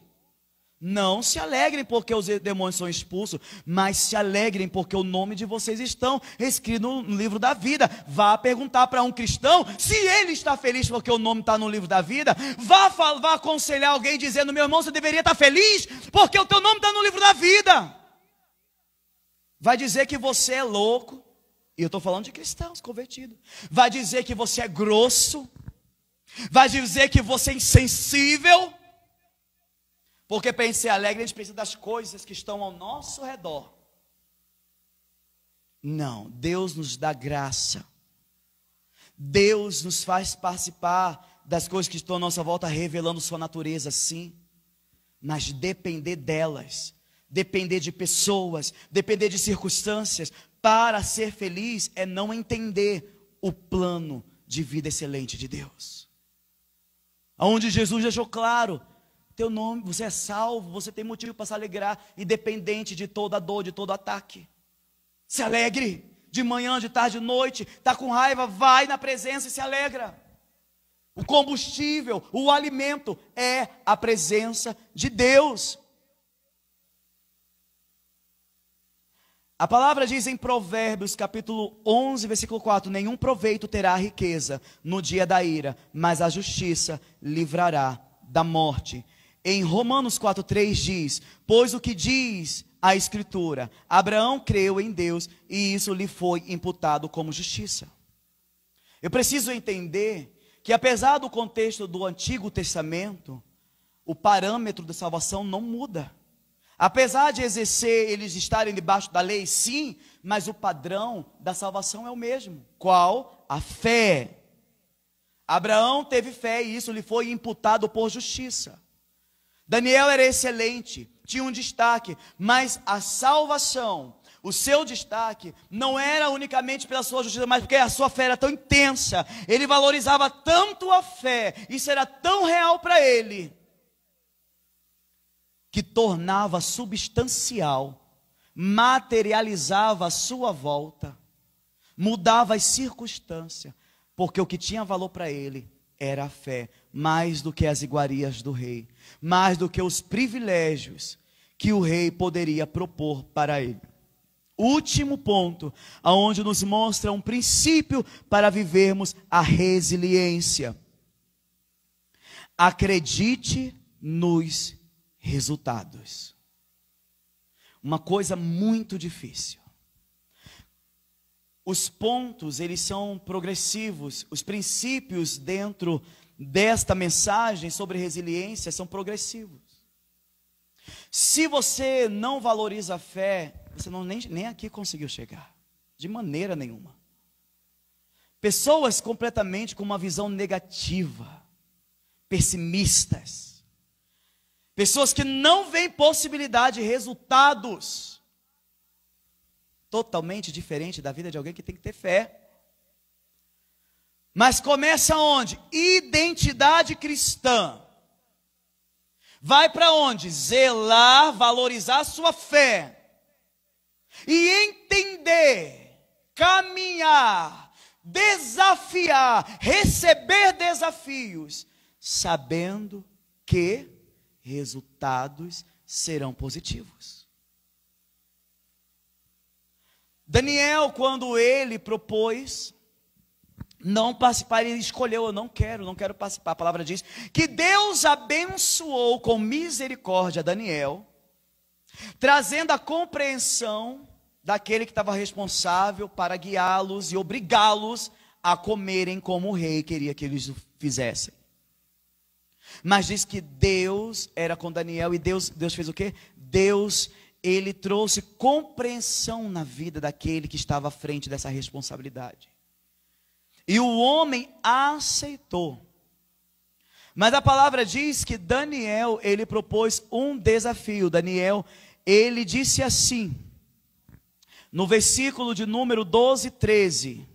Não se alegrem porque os demônios são expulsos, mas se alegrem porque o nome de vocês estão escrito no livro da vida. Vá perguntar para um cristão se ele está feliz porque o nome está no livro da vida. Vá aconselhar alguém dizendo: meu irmão, você deveria estar feliz porque o teu nome está no livro da vida. Vai dizer que você é louco, e eu estou falando de cristãos convertidos. Vai dizer que você é grosso, vai dizer que você é insensível. Porque para ser alegre, a gente precisa das coisas que estão ao nosso redor. Não, Deus nos dá graça. Deus nos faz participar das coisas que estão à nossa volta, revelando sua natureza, sim. Mas depender delas, depender de pessoas, depender de circunstâncias, para ser feliz é não entender o plano de vida excelente de Deus. Onde Jesus deixou claro: teu nome, você é salvo, você tem motivo para se alegrar, independente de toda dor, de todo ataque. Se alegre, de manhã, de tarde, de noite. Está com raiva, vai na presença e se alegra. O combustível, o alimento é a presença de Deus. A palavra diz em Provérbios capítulo 11, versículo 4: nenhum proveito terá a riqueza no dia da ira, mas a justiça livrará da morte. Em Romanos 4,3 diz: pois o que diz a Escritura, Abraão creu em Deus e isso lhe foi imputado como justiça. Eu preciso entender que, apesar do contexto do Antigo Testamento, o parâmetro da salvação não muda. Apesar de eles estarem debaixo da lei, sim, mas o padrão da salvação é o mesmo. Qual? A fé. Abraão teve fé e isso lhe foi imputado por justiça. Daniel era excelente, tinha um destaque, mas a salvação, o seu destaque, não era unicamente pela sua justiça, mas porque a sua fé era tão intensa, ele valorizava tanto a fé, isso era tão real para ele, que tornava substancial, materializava a sua volta, mudava as circunstâncias, porque o que tinha valor para ele era a fé, mais do que as iguarias do rei, mais do que os privilégios que o rei poderia propor para ele. Último ponto, aonde nos mostra um princípio para vivermos a resiliência. Acredite nos resultados. Uma coisa muito difícil. Os pontos, eles são progressivos. Os princípios dentro desta mensagem sobre resiliência são progressivos. Se você não valoriza a fé, você nem aqui conseguiu chegar. De maneira nenhuma. Pessoas completamente com uma visão negativa, pessimistas. Pessoas que não veem possibilidade de resultados. Totalmente diferente da vida de alguém que tem que ter fé. Mas começa onde? Identidade cristã. Vai para onde? Zelar, valorizar a sua fé. E entender, caminhar, desafiar, receber desafios, sabendo que resultados serão positivos. Daniel, quando ele propôs não participar, ele escolheu: eu não quero participar. A palavra diz que Deus abençoou com misericórdia Daniel, trazendo a compreensão daquele que estava responsável para guiá-los e obrigá-los a comerem como o rei queria que eles o fizessem. Mas diz que Deus era com Daniel, e Deus fez o quê? Ele trouxe compreensão na vida daquele que estava à frente dessa responsabilidade. E o homem aceitou. Mas a palavra diz que Daniel, ele propôs um desafio. Daniel, ele disse assim, no versículo de número 12, 13.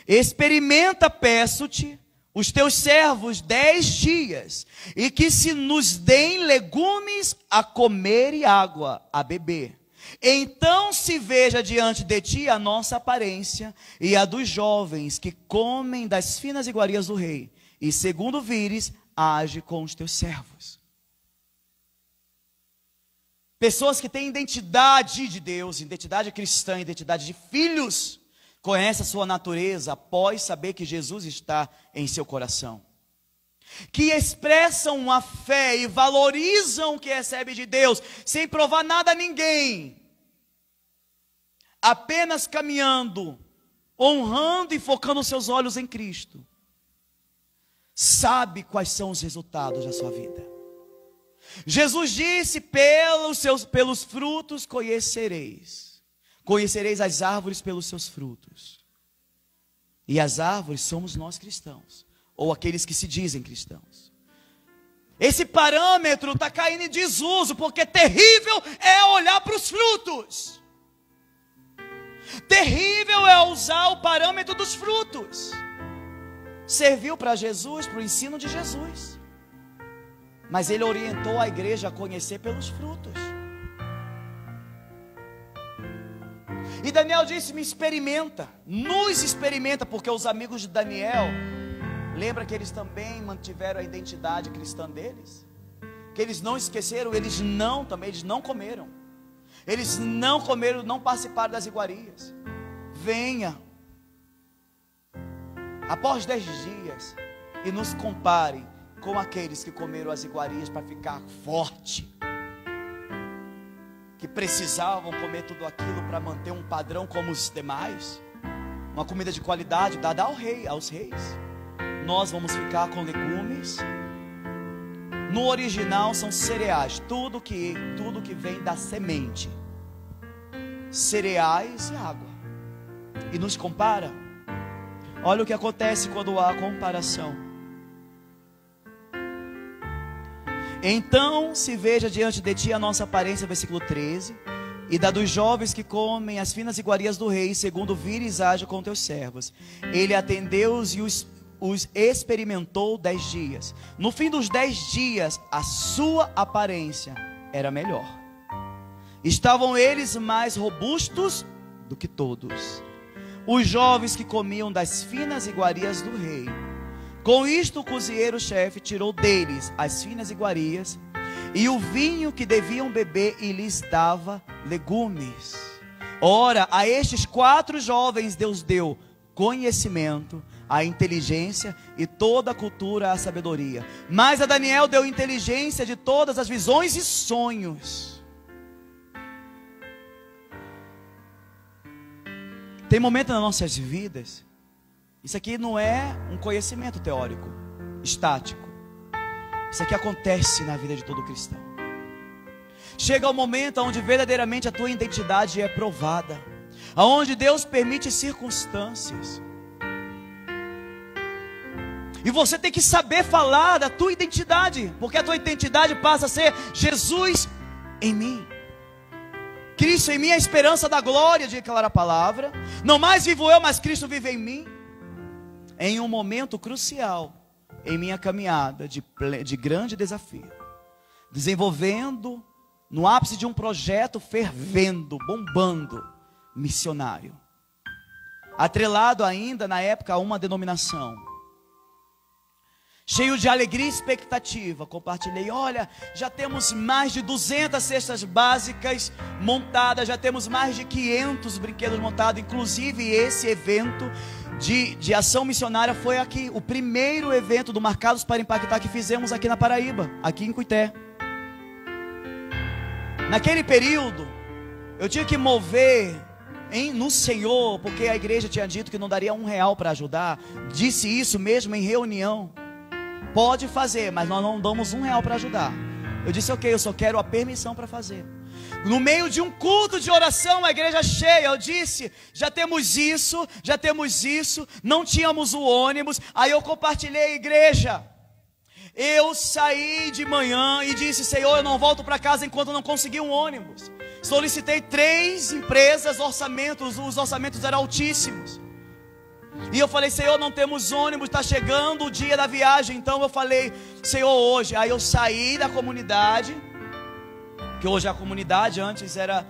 Experimenta, peço-te, os teus servos 10 dias, e que se nos deem legumes a comer e água a beber. Então se veja diante de ti a nossa aparência e a dos jovens que comem das finas iguarias do rei. E segundo vires, age com os teus servos. Pessoas que têm identidade de Deus, identidade cristã, identidade de filhos, conhecem a sua natureza após saber que Jesus está em seu coração. Que expressam a fé e valorizam o que recebe de Deus, sem provar nada a ninguém. Apenas caminhando, honrando e focando seus olhos em Cristo. Sabe quais são os resultados da sua vida. Jesus disse, pelos frutos conhecereis. Conhecereis as árvores pelos seus frutos. E as árvores somos nós cristãos, ou aqueles que se dizem cristãos. Esse parâmetro está caindo em desuso, porque terrível é olhar para os frutos. Terrível é usar o parâmetro dos frutos. Serviu para Jesus, para o ensino de Jesus. Mas ele orientou a igreja a conhecer pelos frutos. E Daniel disse, me experimenta, nos experimenta, porque os amigos de Daniel, lembra que eles também mantiveram a identidade cristã deles? Que eles não esqueceram, eles não comeram. Eles não comeram, não participaram das iguarias. Venha, após 10 dias, e nos compare com aqueles que comeram as iguarias para ficar forte, que precisavam comer tudo aquilo para manter um padrão como os demais, uma comida de qualidade dada aos reis. Nós vamos ficar com legumes. No original são cereais, tudo que vem da semente, cereais e água. E nos compara. Olha o que acontece quando há comparação. Então se veja diante de ti a nossa aparência, versículo 13, e da dos jovens que comem as finas iguarias do rei, segundo vires haja com teus servos. Ele atendeu-os e os experimentou 10 dias. No fim dos 10 dias, a sua aparência era melhor. Estavam eles mais robustos do que todos os jovens que comiam das finas iguarias do rei. Com isto o cozinheiro-chefe tirou deles as finas iguarias e o vinho que deviam beber, e lhes dava legumes. Ora, a estes 4 jovens Deus deu conhecimento, a inteligência e toda a cultura, a sabedoria. Mas a Daniel deu inteligência de todas as visões e sonhos. Tem momento nas nossas vidas, isso aqui não é um conhecimento teórico, estático. Isso aqui acontece na vida de todo cristão. Chega o momento onde verdadeiramente a tua identidade é provada, aonde Deus permite circunstâncias. E você tem que saber falar da tua identidade, porque a tua identidade passa a ser Jesus em mim. Cristo em mim é a esperança da glória, de declarar a palavra. Não mais vivo eu, mas Cristo vive em mim. Em um momento crucial em minha caminhada de grande desafio, desenvolvendo no ápice de um projeto fervendo, bombando, missionário, atrelado ainda na época a uma denominação, cheio de alegria e expectativa, compartilhei, olha, já temos mais de 200 cestas básicas montadas, já temos mais de 500 brinquedos montados, inclusive esse evento de ação missionária foi aqui, o primeiro evento do Marcados para Impactar que fizemos aqui na Paraíba, aqui em Cuité. Naquele período, eu tinha que mover no Senhor, porque a igreja tinha dito que não daria R$1 para ajudar, disse isso mesmo em reunião. Pode fazer, mas nós não damos R$1 para ajudar. Eu disse, ok, eu só quero a permissão para fazer. No meio de um culto de oração, a igreja cheia, eu disse, já temos isso, não tínhamos o ônibus. Aí eu compartilhei a igreja. Eu saí de manhã e disse, Senhor, eu não volto para casa enquanto não conseguir um ônibus. Solicitei 3 empresas, os orçamentos eram altíssimos. E eu falei, Senhor, não temos ônibus, está chegando o dia da viagem. Então eu falei, Senhor, hoje. Aí eu saí da comunidade, que hoje a comunidade antes era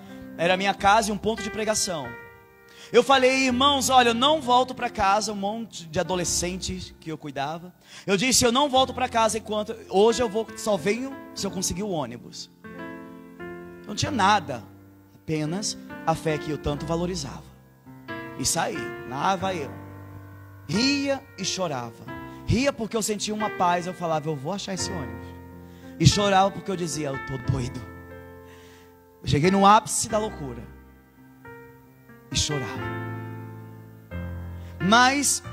minha casa e um ponto de pregação. Eu falei, irmãos, olha, eu não volto para casa. Um monte de adolescentes que eu cuidava. Eu disse, eu não volto para casa enquanto... Hoje eu vou, só venho se eu conseguir o ônibus. Não tinha nada, apenas a fé que eu tanto valorizava. E saí, lá vai eu. Ria e chorava. Ria porque eu sentia uma paz. Eu falava, eu vou achar esse ônibus. E chorava porque eu dizia, eu estou doido. Eu cheguei no ápice da loucura. E chorava. Mas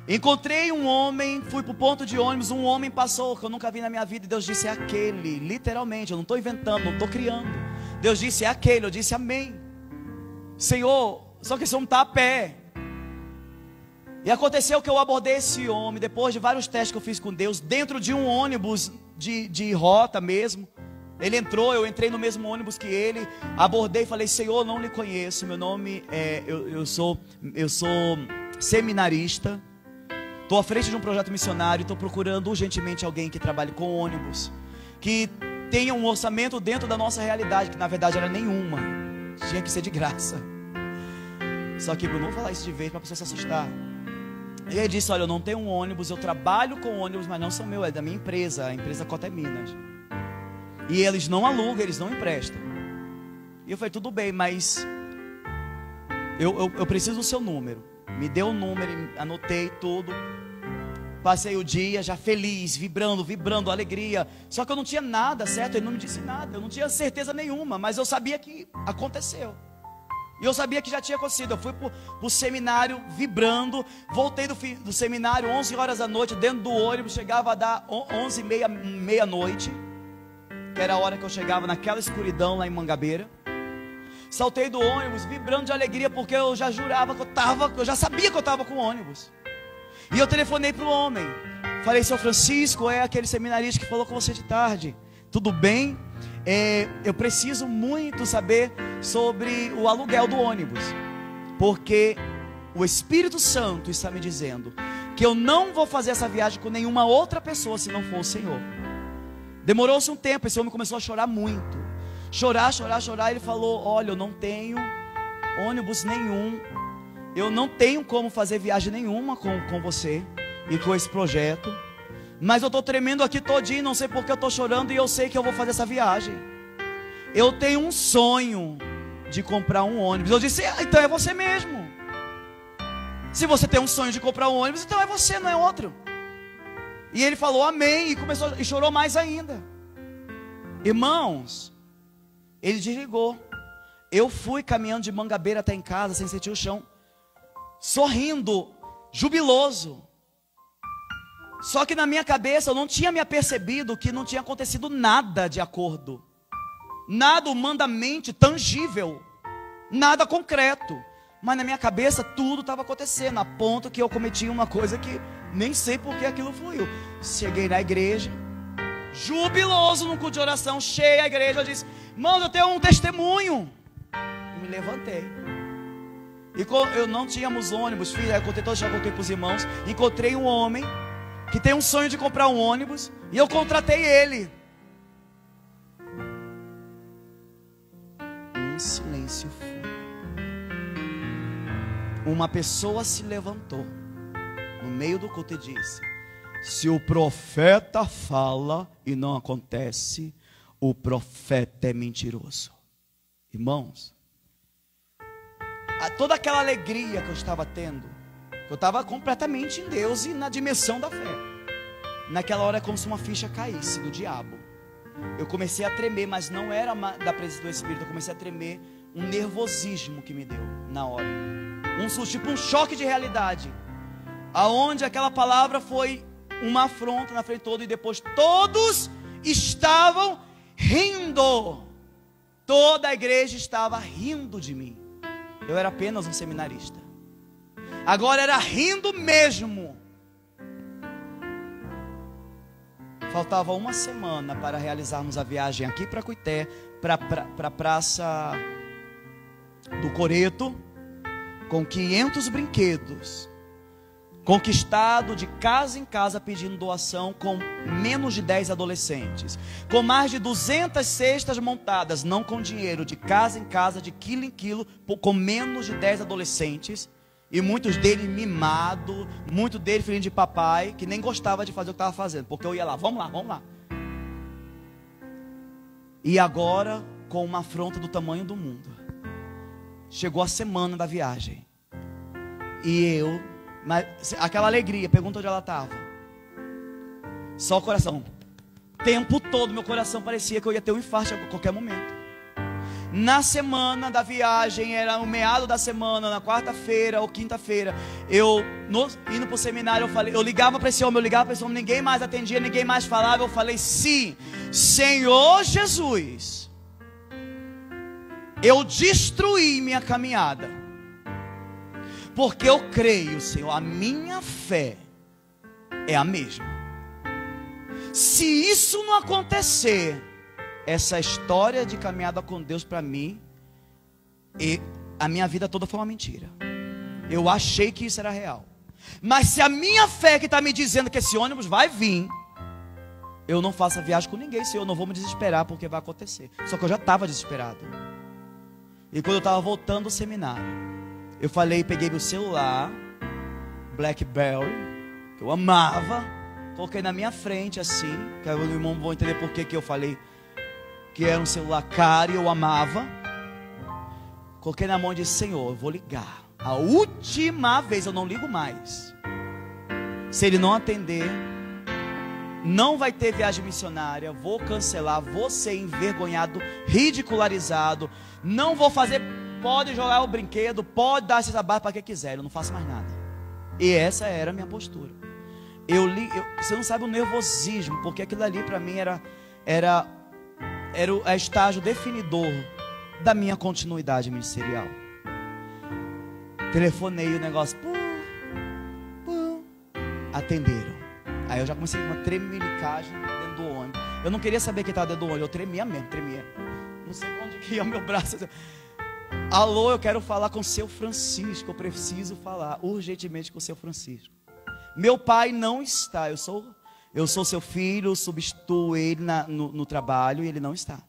encontrei um homem, fui para o ponto de ônibus. Um homem passou, que eu nunca vi na minha vida. E Deus disse, é aquele, literalmente. Eu não estou inventando, não estou criando. Deus disse, é aquele. Eu disse, amém, Senhor, só que esse homem está a pé. E aconteceu que eu abordei esse homem, depois de vários testes que eu fiz com Deus, dentro de um ônibus de rota mesmo. Ele entrou, eu entrei no mesmo ônibus que ele. Abordei e falei, Senhor, não lhe conheço. Meu nome é, eu sou seminarista. Estou à frente de um projeto missionário. Estou procurando urgentemente alguém que trabalhe com ônibus, que tenha um orçamento dentro da nossa realidade, que na verdade era nenhuma, tinha que ser de graça. Só que eu não vou falar isso de vez para a pessoa se assustar. E ele disse, olha, eu não tenho um ônibus, eu trabalho com ônibus, mas não são meu, é da minha empresa, a empresa Cota Minas. E eles não alugam, eles não emprestam. E eu falei, tudo bem, mas eu preciso do seu número. Me deu o número, anotei tudo. Passei o dia já feliz, vibrando, alegria. Só que eu não tinha nada, certo? Ele não me disse nada, eu não tinha certeza nenhuma, mas eu sabia que aconteceu. E eu sabia que já tinha acontecido. Eu fui para o seminário vibrando. Voltei do seminário 11 horas da noite, dentro do ônibus. Chegava a dar 11h30, meia-noite, que era a hora que eu chegava naquela escuridão lá em Mangabeira. Saltei do ônibus, vibrando de alegria, porque eu já jurava que eu já sabia que eu estava com o ônibus. E eu telefonei para o homem. Falei, seu Francisco, é aquele seminarista que falou com você de tarde. Tudo bem? Eu preciso muito saber sobre o aluguel do ônibus, porque o Espírito Santo está me dizendo que eu não vou fazer essa viagem com nenhuma outra pessoa se não for o Senhor. Demorou-se um tempo, esse homem começou a chorar muito, chorar. Ele falou, olha, eu não tenho ônibus nenhum, eu não tenho como fazer viagem nenhuma com você e com esse projeto, mas eu estou tremendo aqui todinho, não sei porque eu estou chorando, e eu sei que eu vou fazer essa viagem. Eu tenho um sonho de comprar um ônibus. Eu disse, então é você mesmo. Se você tem um sonho de comprar um ônibus, então é você, não é outro. E ele falou amém, e chorou mais ainda. Irmãos, ele desligou. Eu fui caminhando de Mangabeira até em casa, sem sentir o chão, sorrindo, jubiloso. Só que na minha cabeça eu não tinha me apercebido que não tinha acontecido nada de acordo, nada humanamente tangível, nada concreto. Mas na minha cabeça tudo estava acontecendo, a ponto que eu cometi uma coisa que nem sei por que aquilo fluiu. Cheguei na igreja, jubiloso num culto de oração, cheio a igreja. Eu disse, irmãos, eu tenho um testemunho. E me levantei. E eu não tínhamos ônibus, filho, eu contei para os irmãos. Encontrei um homem que tem um sonho de comprar um ônibus, e eu contratei ele. Um silêncio fundo. Uma pessoa se levantou no meio do culto e disse, se o profeta fala e não acontece, o profeta é mentiroso. Irmãos, toda aquela alegria que eu estava tendo, eu estava completamente em Deus e na dimensão da fé. Naquela hora é como se uma ficha caísse do diabo. Eu comecei a tremer, mas não era da presença do Espírito. Eu comecei a tremer, um nervosismo que me deu na hora. Tipo um choque de realidade. Aonde aquela palavra foi uma afronta na frente de todos. E depois todos estavam rindo. Toda a igreja estava rindo de mim. Eu era apenas um seminarista. Agora era rindo mesmo. Faltava uma semana para realizarmos a viagem aqui para Cuité, para a Praça do Coreto, com 500 brinquedos, conquistado de casa em casa pedindo doação, com menos de 10 adolescentes, com mais de 200 cestas montadas, não com dinheiro, de casa em casa, de quilo em quilo, com menos de 10 adolescentes, e muitos deles mimados, muitos deles filhinhos de papai, que nem gostava de fazer o que estava fazendo, porque eu ia lá, vamos lá. E agora, com uma afronta do tamanho do mundo, chegou a semana da viagem, e eu, mas aquela alegria, pergunta onde ela estava. Só o coração. O tempo todo meu coração parecia que eu ia ter um infarto a qualquer momento. Na semana da viagem, era o meado da semana, na quarta-feira ou quinta-feira, indo para o seminário, eu ligava para esse homem, ninguém mais atendia, ninguém mais falava. Eu falei: sim, Senhor Jesus, eu destruí minha caminhada, porque eu creio, Senhor, a minha fé é a mesma. Se isso não acontecer, essa história de caminhada com Deus para mim, a minha vida toda foi uma mentira. Eu achei que isso era real. Mas se a minha fé que está me dizendo que esse ônibus vai vir, eu não faço a viagem com ninguém, Senhor, eu não vou me desesperar porque vai acontecer. Só que eu já estava desesperado. E quando eu estava voltando do seminário, eu peguei meu celular, BlackBerry, que eu amava, coloquei na minha frente assim, que o irmão vai entender por que eu falei que era um celular caro e eu amava. Coloquei na mão e disse: Senhor, eu vou ligar. A última vez, eu não ligo mais. Se ele não atender, não vai ter viagem missionária, vou cancelar, vou ser envergonhado, ridicularizado, não vou fazer. Pode jogar o brinquedo, pode dar essa barra para quem quiser, eu não faço mais nada. E essa era a minha postura. Você não sabe o nervosismo, porque aquilo ali para mim era o estágio definidor da minha continuidade ministerial. Telefonei o negócio, atenderam. Aí eu já comecei uma tremelicagem dentro do ônibus. Eu não queria saber quem estava dentro do ônibus, eu tremia mesmo. Não sei para onde que ia o meu braço. Alô, eu quero falar com o seu Francisco. Eu preciso falar urgentemente com o seu Francisco. Meu pai não está. Eu sou seu filho, substituo ele no trabalho e ele não está.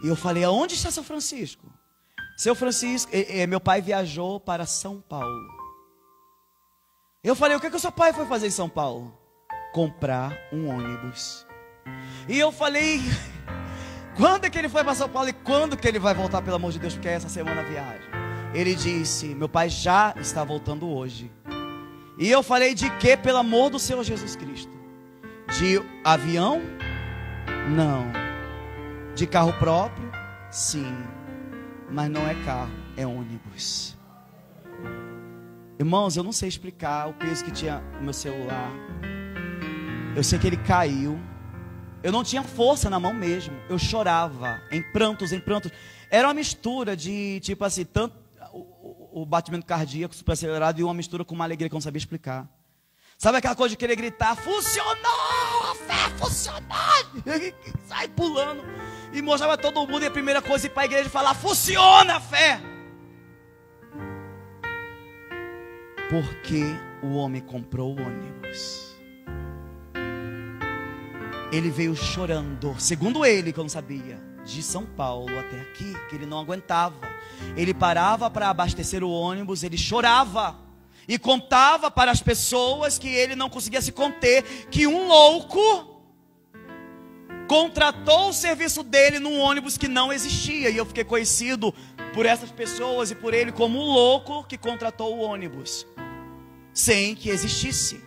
E eu falei: aonde está seu Francisco? Seu Francisco, meu pai viajou para São Paulo. Eu falei: o que o seu pai foi fazer em São Paulo? Comprar um ônibus. E eu falei: quando é que ele foi para São Paulo e quando que ele vai voltar, pelo amor de Deus, porque é essa semana a viagem? Ele disse: meu pai já está voltando hoje. E eu falei: de quê, pelo amor do Senhor Jesus Cristo? De avião? Não. De carro próprio? Sim. Mas não é carro, é ônibus. Irmãos, eu não sei explicar o peso que tinha no meu celular. Eu sei que ele caiu. Eu não tinha força na mão mesmo. Eu chorava, em prantos. Era uma mistura de, tipo assim, tanto o batimento cardíaco super acelerado e uma mistura com uma alegria que eu não sabia explicar. Sabe aquela coisa de querer gritar: funcionou! A fé funcionou! Sai pulando. E mostrava todo mundo, e a primeira coisa, ir para a igreja e falar: funciona a fé! Porque o homem comprou o ônibus. Ele veio chorando, segundo ele, que eu não sabia, de São Paulo até aqui, que ele não aguentava. Ele parava para abastecer o ônibus, ele chorava e contava para as pessoas que ele não conseguia se conter, que um louco contratou o serviço dele num ônibus que não existia. E eu fiquei conhecido por essas pessoas e por ele como o louco que contratou o ônibus sem que existisse.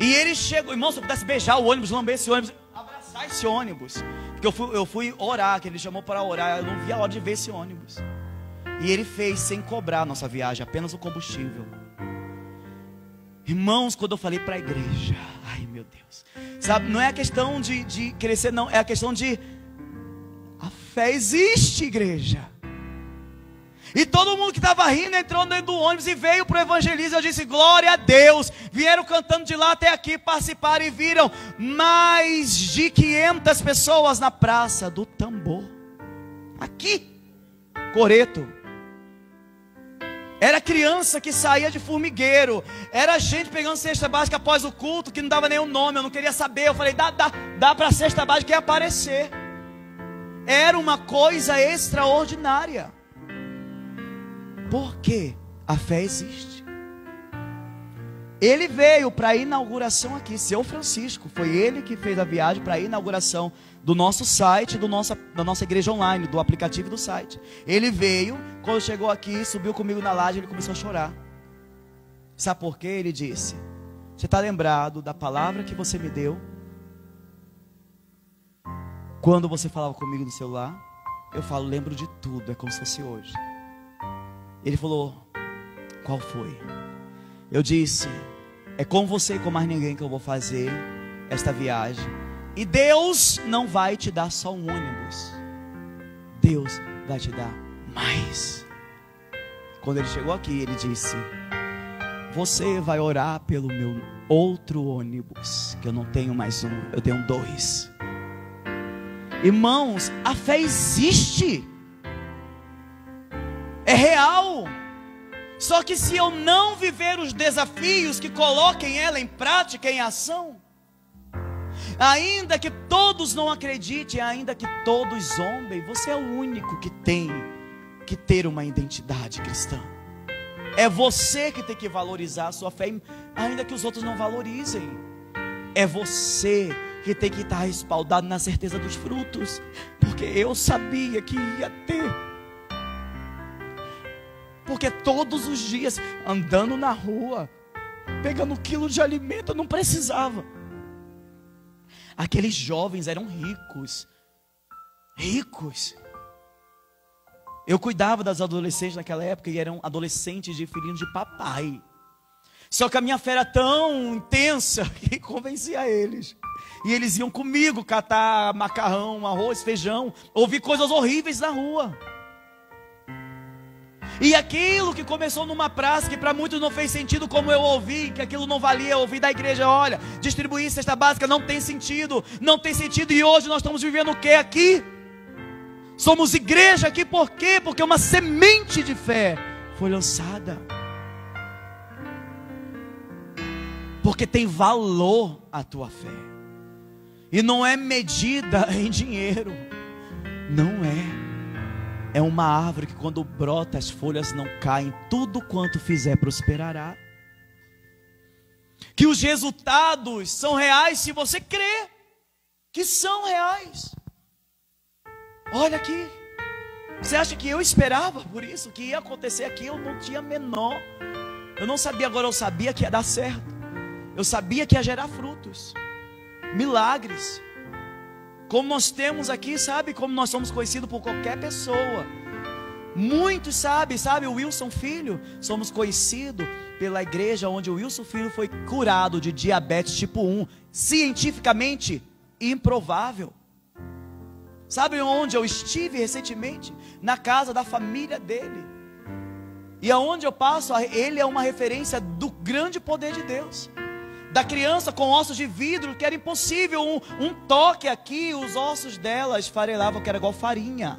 E ele chegou, irmão, se eu pudesse beijar o ônibus, lamber esse ônibus, abraçar esse ônibus, porque eu fui orar, que ele chamou para orar, eu não via a hora de ver esse ônibus. E ele fez sem cobrar a nossa viagem, apenas o combustível. Irmãos, quando eu falei para a igreja, ai meu Deus, sabe, não é a questão de crescer, não, é a questão de a fé existe, igreja. E todo mundo que estava rindo entrou dentro do ônibus e veio para o evangelismo. Eu disse: glória a Deus. Vieram cantando de lá até aqui, participaram e viram mais de 500 pessoas na Praça do Tambor, aqui, Coreto. Era criança que saía de formigueiro. Era gente pegando cesta básica após o culto, que não dava nenhum nome, eu não queria saber. Eu falei, dá para cesta básica que ia aparecer. Era uma coisa extraordinária. Porque a fé existe. Ele veio para a inauguração aqui, seu Francisco. Foi ele que fez a viagem para a inauguração do nosso site, da nossa igreja online, do aplicativo do site. Ele veio, quando chegou aqui, subiu comigo na laje, ele começou a chorar. Sabe por quê? Ele disse: você está lembrado da palavra que você me deu? Quando você falava comigo no celular? Eu falo, lembro de tudo, é como se fosse hoje. Ele falou, qual foi? Eu disse, é com você e com mais ninguém que eu vou fazer esta viagem. E Deus não vai te dar só um ônibus. Deus vai te dar mais. Quando ele chegou aqui, ele disse, você vai orar pelo meu outro ônibus, que eu não tenho mais um, eu tenho 2. Irmãos, a fé existe. É real. Só que se eu não viver os desafios que coloquem ela em prática, em ação, ainda que todos não acreditem, ainda que todos zombem, você é o único que tem que ter uma identidade cristã. É você que tem que valorizar a sua fé, ainda que os outros não valorizem. É você que tem que estar respaldado na certeza dos frutos, porque eu sabia que ia ter. Porque todos os dias, andando na rua, pegando 1 quilo de alimento, eu não precisava. Aqueles jovens eram ricos. Ricos. Eu cuidava das adolescentes naquela época, e eram adolescentes de filhinhos de papai. Só que a minha fé era tão intensa que convencia eles. E eles iam comigo catar macarrão, arroz, feijão, ouvir coisas horríveis na rua. E aquilo que começou numa praça, que para muitos não fez sentido, como eu ouvi, que aquilo não valia, eu ouvi da igreja, olha, distribuir cesta básica não tem sentido, e hoje nós estamos vivendo o que aqui? Somos igreja aqui, por quê? Porque uma semente de fé foi lançada. Porque tem valor a tua fé. E não é medida em dinheiro. Não é. É uma árvore que quando brota as folhas não caem, tudo quanto fizer prosperará. Que os resultados são reais se você crê que são reais. Olha aqui, você acha que eu esperava por isso, que ia acontecer aqui? Eu não tinha menor, eu não sabia, agora eu sabia que ia dar certo. Eu sabia que ia gerar frutos, milagres. Como nós temos aqui, sabe? Como nós somos conhecidos por qualquer pessoa. Muitos sabem, o Wilson Filho. Somos conhecidos pela igreja onde o Wilson Filho foi curado de diabetes tipo 1. Cientificamente improvável. Sabe onde eu estive recentemente? Na casa da família dele. E aonde eu passo, ele é uma referência do grande poder de Deus. Da criança com ossos de vidro, que era impossível, um toque aqui, os ossos dela esfarelavam, que era igual farinha.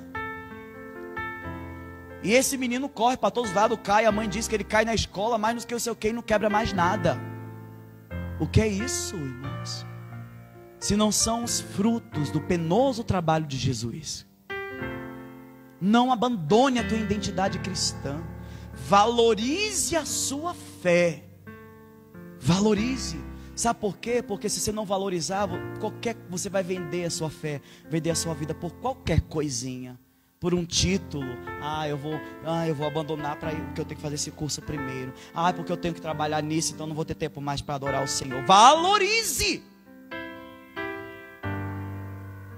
E esse menino corre para todos os lados, cai, a mãe diz que ele cai na escola, mas não sei o que, não quebra mais nada. O que é isso, irmãos? Se não são os frutos do penoso trabalho de Jesus. Não abandone a tua identidade cristã. Valorize a sua fé. Valorize. Sabe por quê? Porque se você não valorizar, você vai vender a sua fé, vender a sua vida por qualquer coisinha, por um título. Eu vou abandonar porque eu tenho que fazer esse curso primeiro. Porque eu tenho que trabalhar nisso, então não vou ter tempo mais para adorar o Senhor. Valorize.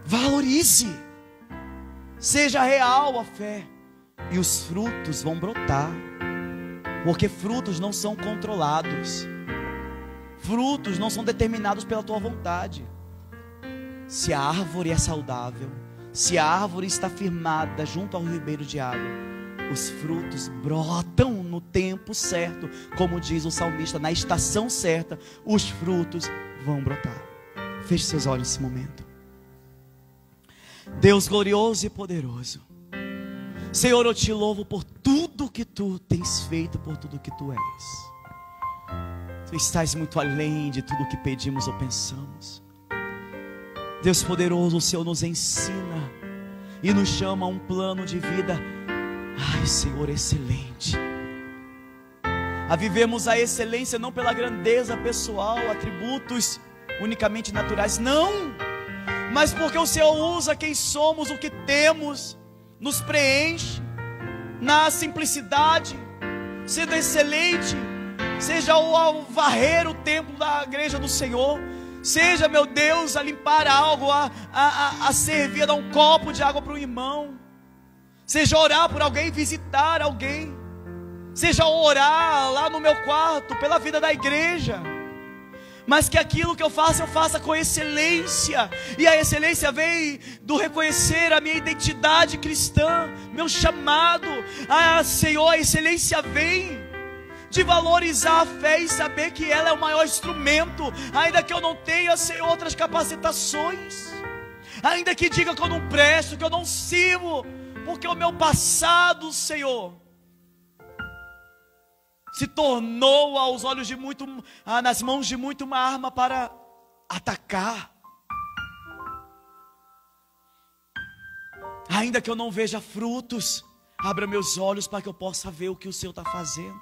Valorize. Seja real a fé, e os frutos vão brotar. Porque frutos não são controlados. Frutos não são determinados pela tua vontade. Se a árvore é saudável, se a árvore está firmada junto ao ribeiro de água, os frutos brotam no tempo certo. Como diz o salmista, na estação certa, os frutos vão brotar. Feche seus olhos nesse momento. Deus glorioso e poderoso, Senhor, eu te louvo por tudo tudo que tu tens feito, por tudo que tu és. Tu estás muito além de tudo que pedimos ou pensamos. Deus poderoso, o Senhor nos ensina e nos chama a um plano de vida, ai Senhor, excelente. A vivemos a excelência não pela grandeza pessoal, atributos unicamente naturais, não, mas porque o Senhor usa quem somos, o que temos, nos preenche na simplicidade, sendo excelente. Seja ao varrer o templo da igreja do Senhor, seja, meu Deus, a limpar algo, a servir, a dar um copo de água para um irmão, seja orar por alguém, visitar alguém, seja orar lá no meu quarto, pela vida da igreja, mas que aquilo que eu faça com excelência, e a excelência vem do reconhecer a minha identidade cristã, meu chamado, Senhor, a excelência vem de valorizar a fé e saber que ela é o maior instrumento, ainda que eu não tenha, Senhor, outras capacitações, ainda que diga que eu não presto, que eu não sirvo, porque o meu passado, Senhor, se tornou aos olhos de muito, nas mãos de muito, uma arma para atacar, ainda que eu não veja frutos, abra meus olhos para que eu possa ver o que o Senhor está fazendo,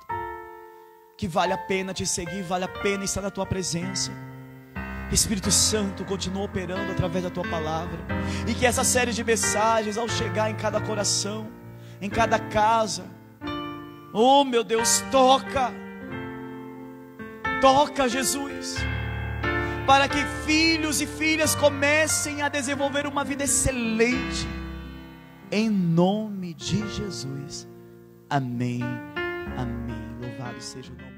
que vale a pena te seguir, vale a pena estar na tua presença. Espírito Santo, continua operando através da tua palavra, e que essa série de mensagens, ao chegar em cada coração, em cada casa, oh meu Deus, toca Jesus, para que filhos e filhas comecem a desenvolver uma vida excelente, em nome de Jesus, amém, amém. Louvado seja o nome.